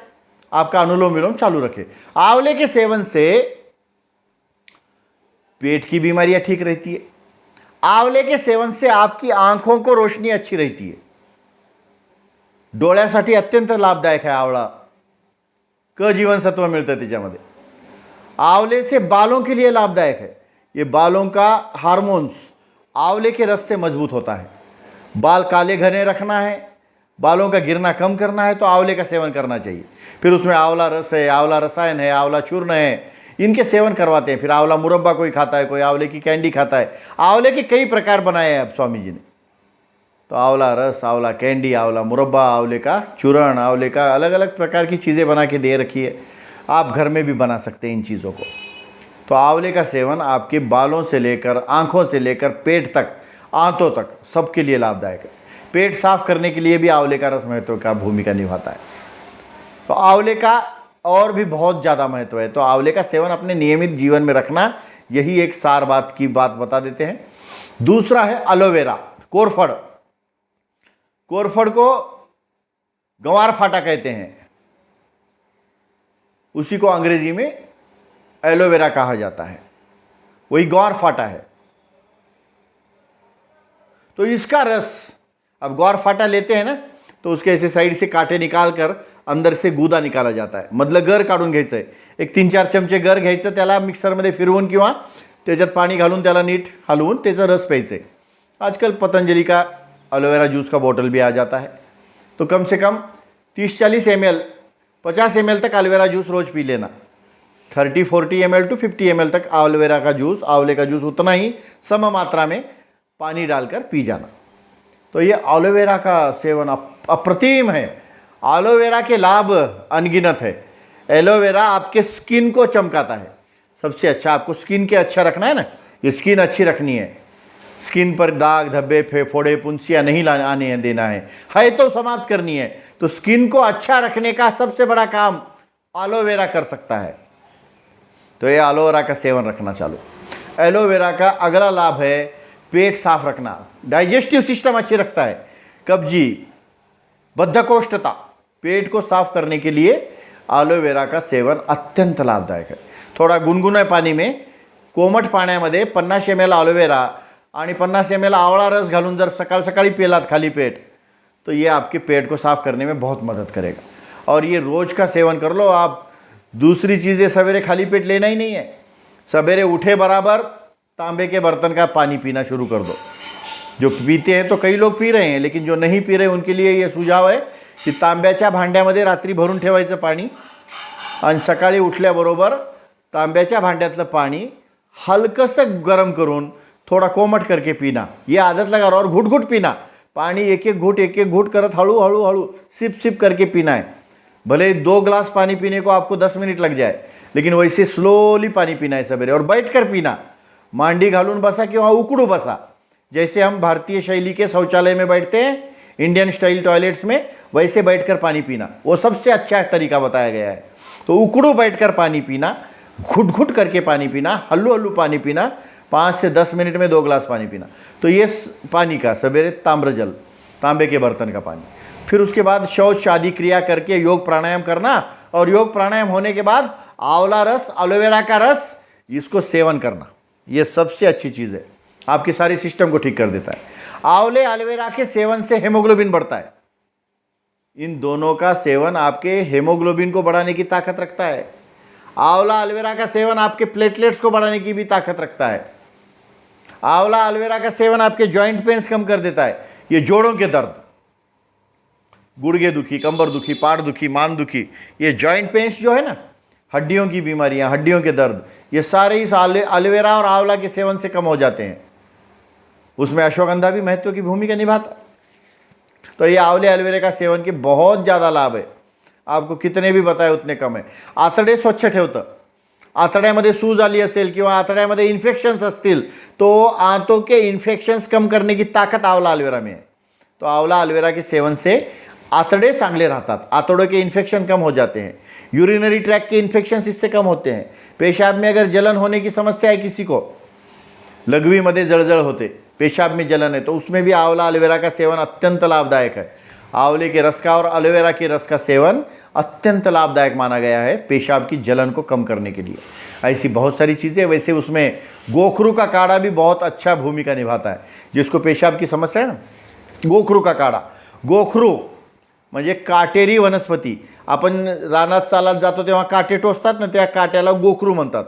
आपका अनुलोम विलोम चालू रखें। आंवले के सेवन से पेट की बीमारियां ठीक रहती है। आंवले के सेवन से आपकी आंखों को रोशनी अच्छी रहती है। डोळ्यासाठी अत्यंत लाभदायक है आवळा, क जीवनसत्व मिळतं त्याच्यामध्ये। आंवले से बालों के लिए लाभदायक है, ये बालों का हार्मोन्स आंवले के रस से मजबूत होता है। बाल काले घने रखना है, बालों का गिरना कम करना है, तो आंवले का सेवन करना चाहिए। फिर उसमें आंवला रस है, आंवला रसायन है, आंवला चूर्ण है, इनके सेवन करवाते हैं। फिर आंवला मुरब्बा कोई खाता है, कोई आंवले की कैंडी खाता है। आंवले के कई प्रकार बनाए हैं अब स्वामी जी ने, तो आंवला रस, आंवला कैंडी, आंवला मुरब्बा, आंवले का चूर्ण, आंवले का अलग अलग प्रकार की चीज़ें बना के दे रखी है। आप घर में भी बना सकते हैं इन चीज़ों को। तो आंवले का सेवन आपके बालों से लेकर, आँखों से लेकर, पेट तक, आंतों तक, सबके लिए लाभदायक है। पेट साफ करने के लिए भी आंवले का रस महत्व का भूमिका निभाता है। तो आंवले का और भी बहुत ज़्यादा महत्व है। तो आंवले का सेवन अपने नियमित जीवन में रखना, यही एक सार बात की बात बता देते हैं। दूसरा है एलोवेरा, कोरफड। कोरफड को गंवार फाटा कहते हैं, उसी को अंग्रेजी में एलोवेरा कहा जाता है, वही ग्वार फाटा है। तो इसका रस, अब ग्वार फाटा लेते हैं ना, तो उसके ऐसे साइड से कांटे निकाल कर अंदर से गुदा निकाला जाता है, मधलं गर काढून घ्यायचं आहे। एक 3-4 चमचे गर घ्यायचं, त्याला मिक्सरमध्ये फिरवून किंवा त्याच्यात पाणी घालून त्याला नीट हलवून त्याचा रस प्यायचं आहे। आजकल पतंजलि का एलोवेरा जूस का बोतल भी आ जाता है। तो कम से कम 30-40 ml, 50 ml तक एलोवेरा जूस रोज़ पी लेना। 30-40 ml टू 50 ml तक एलोवेरा का जूस, आंवले का जूस उतना ही सम मात्रा में पानी डालकर पी जाना। तो ये एलोवेरा का सेवन अप्रतिम है। एलोवेरा के लाभ अनगिनत है। एलोवेरा आपके स्किन को चमकाता है। सबसे अच्छा, आपको स्किन के अच्छा रखना है ना, ये स्किन अच्छी रखनी है, स्किन पर दाग धब्बे फोड़े पुंसियाँ नहीं आने देना है तो समाप्त करनी है। तो स्किन को अच्छा रखने का सबसे बड़ा काम एलोवेरा कर सकता है। तो ये एलोवेरा का सेवन रखना चालू। एलोवेरा का अगला लाभ है पेट साफ रखना, डाइजेस्टिव सिस्टम अच्छी रखता है। कब्जी, बद्धकोष्ठता, पेट को साफ करने के लिए ॲलोवेरा का सेवन अत्यंत लाभदायक आहे. थोडा गुनगुना पाणी में कोमट पाण्यामध्ये 50 ml ॲलोवेरा आणि 50 ml आवळा रस घालून जर सकाळ सकाळी पिलात खाली पेट, तो ये आपके पेट को साफ करने में बहुत मदद करेगा. और ये रोज़ का सेवन कर लो आप. दूसरी चीज़ें सवेरे खाली पेट लेना ही नहीं है. सवेरे उठे बराबर तांबे के बर्तन का पानी पीना शुरू कर दो. जो पीते हैं तो कई लोग पी रहे हैं, लेकिन जो नहीं पी रहे उनके लिए ये सुझाव आहे की तांब्याच्या भांड्यामध्ये रात्री भरून ठेवायचं पाणी आणि सकाळी उठल्याबरोबर तांब्याच्या भांड्यातलं पाणी हलकंसं गरम करून थोड़ा कोमट करके पीना. ये आदत लगा और घुट घुट पीना. पानी एक एक घुट करत हळू हळू हळू सिप सिप करके पीना है. भले 2 ग्लास पानी पीने को आपको 10 मिनट लग जाए, लेकिन वैसे स्लोली पानी पीना है सवेरे. और बैठ कर पीना. मांडी घालून बसा किंवा उकड़ू बसा. जैसे हम भारतीय शैली के शौचालय में बैठते हैं, इंडियन स्टाइल टॉयलेट्स में, वैसे बैठकर पानी पीना वो सबसे अच्छा तरीका बताया गया है. तो उकड़ू बैठकर पानी पीना, घुट घुट करके पानी पीना, हल्लू हल्लू पानी पीना, 5 से 10 मिनट में 2 ग्लास पानी पीना. तो ये पानी का सवेरे ताम्रजल, तांबे के बर्तन का पानी. फिर उसके बाद शौच आदि क्रिया करके योग प्राणायाम करना. और योग प्राणायाम होने के बाद आंवला रस, एलोवेरा का रस, इसको सेवन करना. ये सबसे अच्छी चीज़ है, आपके सारे सिस्टम को ठीक कर देता है. आंवले एलोवेरा के सेवन से हेमोग्लोबिन बढ़ता है. इन दोनों का सेवन आपके हेमोग्लोबिन को बढ़ाने की ताकत रखता है. आंवला एलोवेरा का सेवन आपके प्लेटलेट्स को बढ़ाने की भी ताकत रखता है. आंवला एलोवेरा का सेवन आपके जॉइंट पेन्स कम कर देता है. ये जोड़ों के दर्द, गुड़गे दुखी, कंबर दुखी, पाड़ दुखी, मान दुखी, ये जॉइंट पेन्स जो है ना, हड्डियों की बीमारियां, हड्डियों के दर्द, ये सारे इस एलोवेरा और आंवला के सेवन से कम हो जाते हैं. उसमें अश्वगंधा भी महत्व की भूमिका निभाता. तो ये आंवले एलोवेरा का सेवन के बहुत ज़्यादा लाभ है. आपको कितने भी बताए उतने कम आहे. आतडे स्वच्छ ठेवतं. आतड्यामध्ये सूज आली असेल किंवा आतड्यामध्ये इन्फेक्शन्स असतील, तो आंतों के इन्फेक्शन्स कम करने की ताकत आंवला एलोवेरा में है. तो आंवला एलोवेरा के सेवन से आतड़े चांगले रहतात, आतड़ों के इन्फेक्शन कम हो जाते हैं, यूरिनरी ट्रैक के इन्फेक्शंस इससे कम होते हैं. पेशाब में अगर जलन होने की समस्या है किसी को, लघवी में जळजळ होते, पेशाब में जलन है, तो उसमें भी आंवला एलोवेरा का सेवन अत्यंत लाभदायक है. आंवले के रस का और एलोवेरा के रस का सेवन अत्यंत लाभदायक माना गया है पेशाब की जलन को कम करने के लिए. ऐसी बहुत सारी चीज़ें. वैसे उसमें गोखरू का काढ़ा भी बहुत अच्छा भूमिका निभाता है. जिसको पेशाब की समस्या है ना, गोखरू का काढ़ा. गोखरू म्हणजे काटेरी वनस्पती. आपण रानात चालत जातो तेव्हा काटे टोचतात ना, त्या काट्याला गोखरू म्हणतात.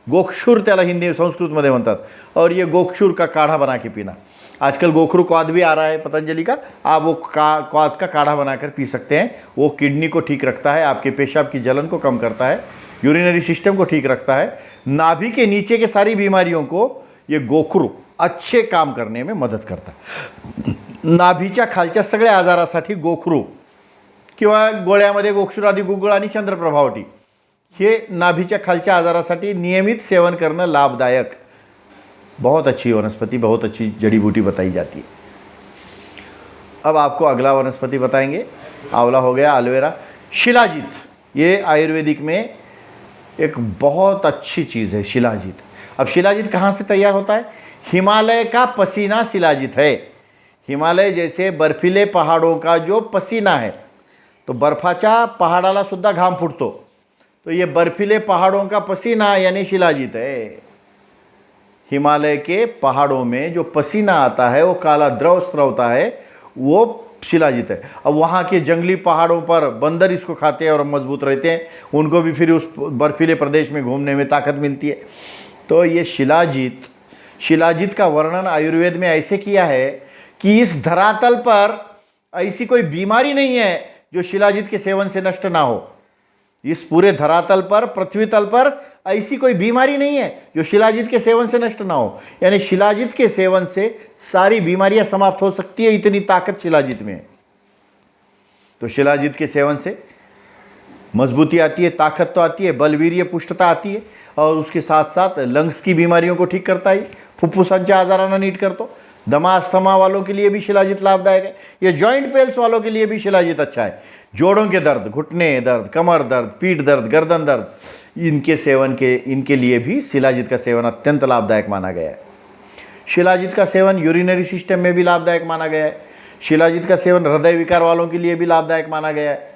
गोक्षूर त्याला हिंदी संस्कृत में म्हणतात. और ये गोक्षूर का काढ़ा बना के पीना. आजकल गोखरू क्वाद भी आ रहा है पतंजलि का, आप वो क्वाद का काढ़ा बनाकर पी सकते हैं. वो किडनी को ठीक रखता है, आपके पेशाब की जलन को कम करता है, यूरिनरी सिस्टम को ठीक रखता है. नाभि के नीचे के सारी बीमारियों को ये गोखरू अच्छे काम करने में मदद करता है. नाभीच्या खालच्या सगळ्या आजारासाठी गोखरू किंवा गोळ्यामध्ये गोक्षुरादी गुगळ आणि चंद्रप्रभावटी हे नाभीच्या खालच्या आजारासाठी नियमित सेवन करणं लाभदायक. बहुत अच्छी वनस्पति, बहुत अच्छी जड़ी बूटी बताई जाती है. अब आपको अगला वनस्पति बताएंगे. आंवला हो गया, एलोवेरा. शिलाजीत, ये आयुर्वेदिक में एक बहुत अच्छी चीज़ है शिलाजीत. अब शिलाजीत कहाँ से तैयार होता है? हिमालय का पसीना शिलाजीत है. हिमालय जैसे बर्फीले पहाड़ों का जो पसीना है, तो बर्फाच्या पहाड़ाला सुद्धा घाम फुटतो, तो ये बर्फीले पहाड़ों का पसीना यानी शिलाजीत है. हिमालय के पहाड़ों में जो पसीना आता है, वो काला द्रव स्त्रवता है, वो शिलाजीत है. अब वहाँ के जंगली पहाड़ों पर बंदर इसको खाते हैं और मजबूत रहते हैं, उनको भी फिर उस बर्फीले प्रदेश में घूमने में ताकत मिलती है. तो ये शिलाजीत का वर्णन आयुर्वेद में ऐसे किया है कि इस धरातल पर ऐसी कोई बीमारी नहीं है जो शिलाजीत के सेवन से नष्ट ना हो. इस पूरे धरातल पर, पृथ्वी तल पर ऐसी कोई बीमारी नहीं है जो शिलाजीत के सेवन से नष्ट ना हो. यानी शिलाजीत के सेवन से सारी बीमारियां समाप्त हो सकती है, इतनी ताकत शिलाजीत में है. तो शिलाजीत के सेवन से मजबूती आती है, ताकत तो आती है, बलवीर्य पुष्टता आती है, और उसके साथ साथ लंग्स की बीमारियों को ठीक करता है, फुफ्फुसांच्या आजारांना नीट करतो. दमा अस्थमा वालों के लिए भी शिलाजीत लाभदायक है. ये जॉइंट पेल्स वालों के लिए भी शिलाजीत अच्छा है. जोड़ों के दर्द, घुटने दर्द, कमर दर्द, पीठ दर्द, गर्दन दर्द, इनके लिए भी शिलाजीत का सेवन अत्यंत लाभदायक माना गया है. शिलाजीत का सेवन यूरिनरी सिस्टम में भी लाभदायक माना गया है. शिलाजीत का सेवन हृदय विकार वालों के लिए भी लाभदायक माना गया है.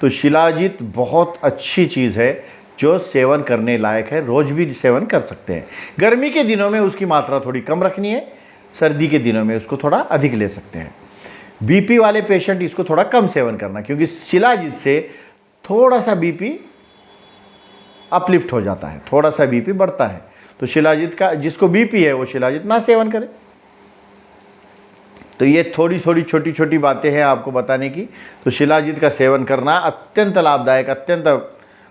तो शिलाजीत बहुत अच्छी चीज़ है जो सेवन करने लायक है, रोज़ भी सेवन कर सकते हैं। गर्मी के दिनों में उसकी मात्रा थोड़ी कम रखनी है, सर्दी के दिनों में उसको थोड़ा अधिक ले सकते हैं। बीपी वाले पेशेंट इसको थोड़ा कम सेवन करना, क्योंकि शिलाजीत से थोड़ा सा बीपी अपलिफ्ट हो जाता है, थोड़ा सा बीपी बढ़ता है। तो शिलाजीत का, जिसको बीपी है वो शिलाजीत ना सेवन करे। तो ये थोड़ी थोड़ी छोटी छोटी बातें हैं आपको बताने की। तो शिलाजीत का सेवन करना अत्यंत लाभदायक, अत्यंत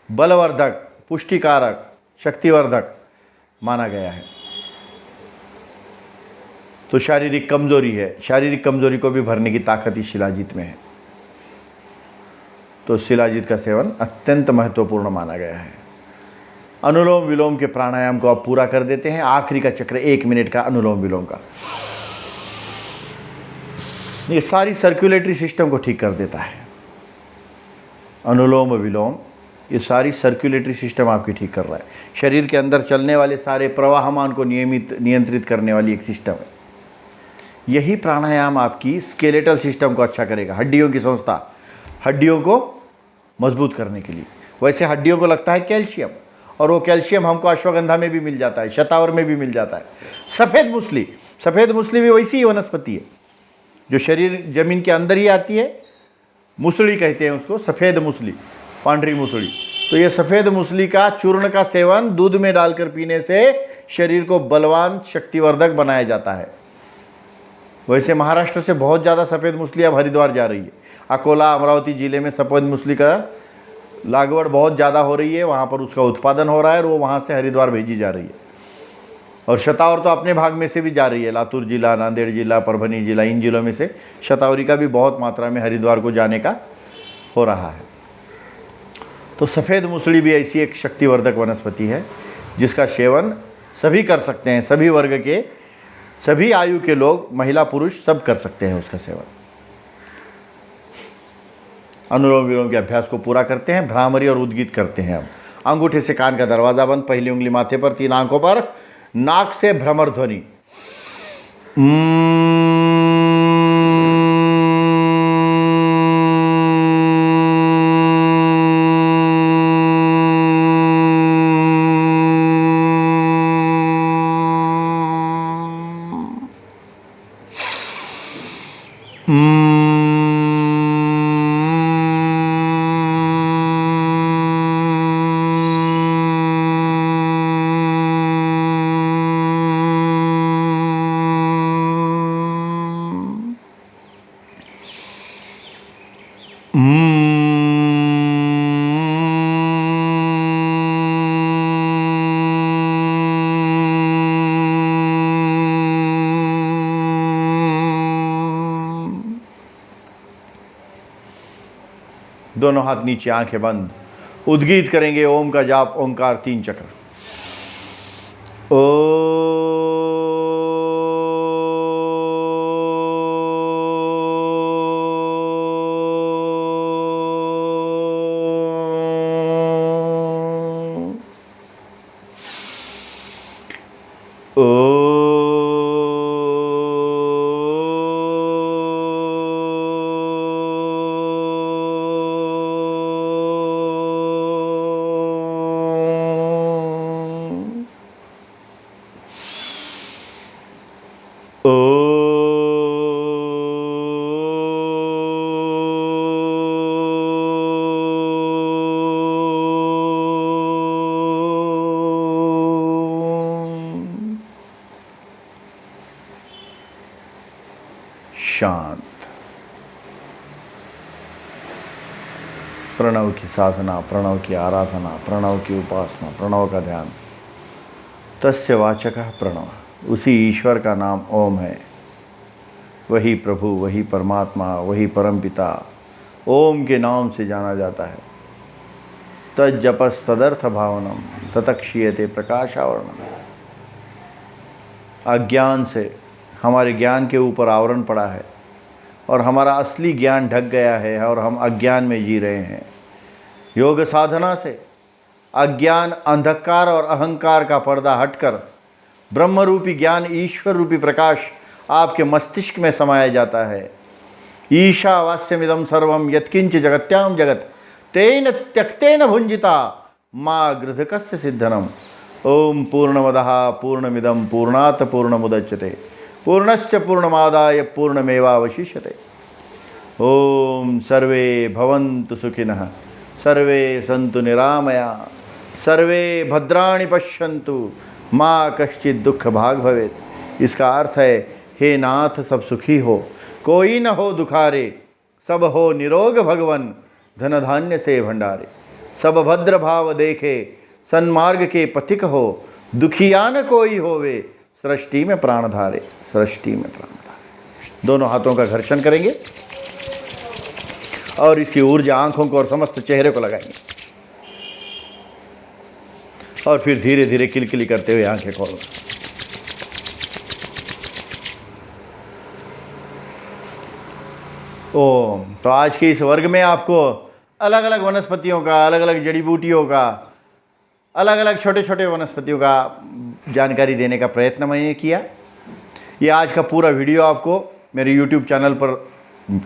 बलवर्धक, पुष्टिकारक, शक्तिवर्धक माना गया है। तो शारीरिक कमजोरी है, शारीरिक कमजोरी को भी भरने की ताकत इस शिलाजीत में है। तो शिलाजीत का सेवन अत्यंत महत्वपूर्ण माना गया है। अनुलोम विलोम के प्राणायाम को आप पूरा कर देते हैं। आखिरी का चक्र 1 मिनट का अनुलोम विलोम का, ये सारी सर्कुलेटरी सिस्टम को ठीक कर देता है। अनुलोम विलोम ये सारी सर्कुलेटरी सिस्टम आपकी ठीक कर रहा है। शरीर के अंदर चलने वाले सारे प्रवाहमान को नियंत्रित करने वाली एक सिस्टम है। यही प्राणायाम आपकी स्केलेटल सिस्टम को अच्छा करेगा, हड्डियों की संस्था, हड्डियों को मजबूत करने के लिए। वैसे हड्डियों को लगता है कैल्शियम, और वो कैल्शियम हमको अश्वगंधा में भी मिल जाता है, शतावर में भी मिल जाता है। सफ़ेद मूसली भी वैसी ही वनस्पति है जो शरीर जमीन के अंदर ही आती है। मूसली कहते हैं उसको, सफ़ेद मूसली, पांढरी मूसली। तो ये सफ़ेद मूसली का चूर्ण का सेवन दूध में डालकर पीने से शरीर को बलवान, शक्तिवर्धक बनाया जाता है। वैसे महाराष्ट्र से बहुत ज़्यादा सफ़ेद मूसली अब हरिद्वार जा रही है। अकोला, अमरावती ज़िले में सफ़ेद मूसली का लागवड़ बहुत ज़्यादा हो रही है, वहाँ पर उसका उत्पादन हो रहा है और वो वहाँ से हरिद्वार भेजी जा रही है। और शतावर तो अपने भाग में से भी जा रही है, लातूर जिला, नांदेड़ जिला, परभनी जिला, इन जिलों में से शतावरी का भी बहुत मात्रा में हरिद्वार को जाने का हो रहा है। तो सफ़ेद मूसली भी ऐसी एक शक्तिवर्धक वनस्पति है जिसका सेवन सभी कर सकते हैं, सभी वर्ग के, सभी आयु के लोग, महिला पुरुष सब कर सकते हैं उसका सेवन। अनुलोम विलोम के अभ्यास को पूरा करते हैं, भ्रामरी और उद्गीत करते हैं। अब अंगूठे से कान का दरवाज़ा बंद, पहली उंगली माथे पर, 3 आंखों पर, नाक से भ्रमर ध्वनि। दोनों हाथ नीचे, आंखें बंद, उद्गीत करेंगे ओम का जाप, ओंकार 3 चक्र। शांत। प्रणव की साधना, प्रणव की आराधना, प्रणव की उपासना, प्रणव का ध्यान। तस्य वाचकः प्रणव, उसी ईश्वर का नाम ओम है। वही प्रभु, वही परमात्मा, वही परमपिता ओम के नाम से जाना जाता है। तज्जपस तदर्थ भावनम ततक्षीयते प्रकाशावरणम। अज्ञान से हमारे ज्ञान के ऊपर आवरण पड़ा है और हमारा असली ज्ञान ढक गया है और हम अज्ञान में जी रहे हैं। योग साधना से अज्ञान, अंधकार और अहंकार का पर्दा हटकर ब्रह्म रूपी ज्ञान, ईश्वर रूपी प्रकाश आपके मस्तिष्क में समाया जाता है। ईशावास्यमिदं सर्वं यत्किंच जगत्याम जगत तेन त्यक्तेन भुंजिता माँ गृधकस्य सिद्धनम। ओम पूर्णमदः पूर्णमिदं पूर्णात् पूर्णमुदच्यते पूर्णस्य पूर्णमादाय पूर्णमेवावशिष्यते। ओम सर्वे भवन्तु सुखिनः सर्वे सन्तु निरामया सर्वे भद्राणि पश्यन्तु माँ कश्चित् दुख भाग भवेत्। इसका अर्थ है, हे नाथ सब सुखी हो, कोई न हो दुखारे, सब हो निरोग भगवन धन धान्य से भंडारे। सब भद्र भाव देखे सन्मार्ग के पथिक हो, दुखिया न कोई होवे सृष्टि में प्राण धारे। सृष्टि में प्राण धारे। दोनों हाथों का घर्षण करेंगे और इसकी ऊर्जा आंखों को और समस्त चेहरे को लगाएंगे और फिर धीरे धीरे किलकिली करते हुए आंखें खोलना। ओम। तो आज के इस वर्ग में आपको अलग अलग वनस्पतियों का, अलग अलग जड़ी बूटियों का, अलग अलग छोटे छोटे वनस्पतियों का जानकारी देने का प्रयत्न मैंने किया। ये आज का पूरा वीडियो आपको मेरे YouTube चैनल पर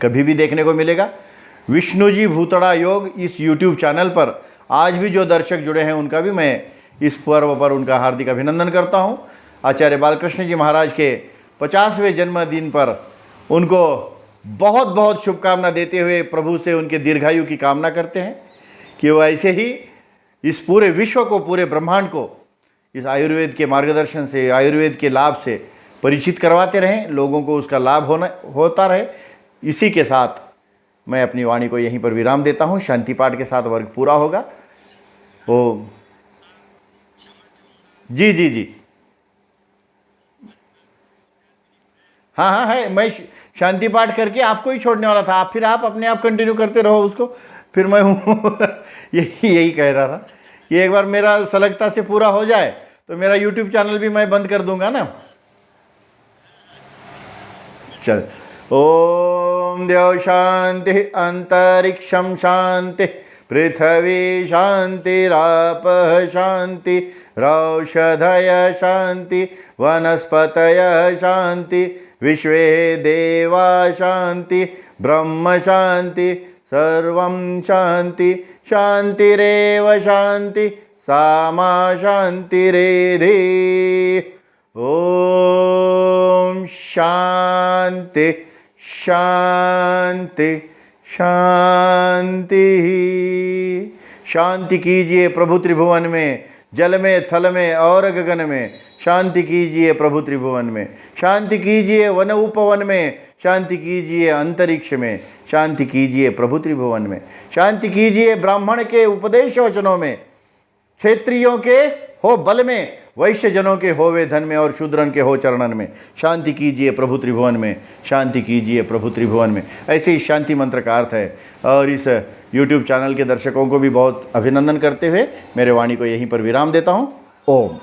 कभी भी देखने को मिलेगा। विष्णुजी भूतड़ा योग इस YouTube चैनल पर आज भी जो दर्शक जुड़े हैं उनका भी मैं इस पर्व पर उनका हार्दिक अभिनंदन करता हूं। आचार्य बालकृष्ण जी महाराज के 50वें जन्मदिन पर उनको बहुत बहुत शुभकामना देते हुए प्रभु से उनके दीर्घायु की कामना करते हैं कि वो ऐसे ही इस पूरे विश्व को, पूरे ब्रह्मांड को इस आयुर्वेद के मार्गदर्शन से, आयुर्वेद के लाभ से परिचित करवाते रहें, लोगों को उसका लाभ होता रहे। इसी के साथ मैं अपनी वाणी को यहीं पर विराम देता हूँ। शांति पाठ के साथ वर्ग पूरा होगा। ओ जी जी जी, हाँ हाँ है। मैं शांति पाठ करके आपको ही छोड़ने वाला था, आप फिर आप अपने आप कंटिन्यू करते रहो उसको। फिर मैं हूँ यही कह रहा था कि एक बार मेरा सलगता से पूरा हो जाए तो मेरा YouTube चैनल भी मैं बंद कर दूंगा ना। चल। ओम देव शांति अंतरिक्षम शांति पृथ्वी शांतिराप शांति रौषधय शांति वनस्पतय शांति विश्वे देवा शांति ब्रह्म शांति सर्वं शांति शांतिरेव शांति सामा शांतिरेधि। ओम शांति शांति शांति। शांति कीजिए प्रभु त्रिभुवन में, जल में, थल में और गगन में। शांति कीजिए प्रभु त्रिभुवन में, शांति कीजिए वन उपवन में, शांति कीजिए अंतरिक्ष में, शांति कीजिए प्रभु त्रिभुवन में, शांति कीजिए ब्राह्मण के उपदेश वचनों में, क्षेत्रियों के हो बल में, वैश्य जनों के होवे धन में और शूद्रन के हो चरणन में। शांति कीजिए प्रभु त्रिभुवन में, शांति कीजिए प्रभु त्रिभुवन में। ऐसे ही शांति मंत्र का अर्थ है। और इस YouTube चैनल के दर्शकों को भी बहुत अभिनंदन करते हुए मेरे वाणी को यहीं पर विराम देता हूँ। ओम।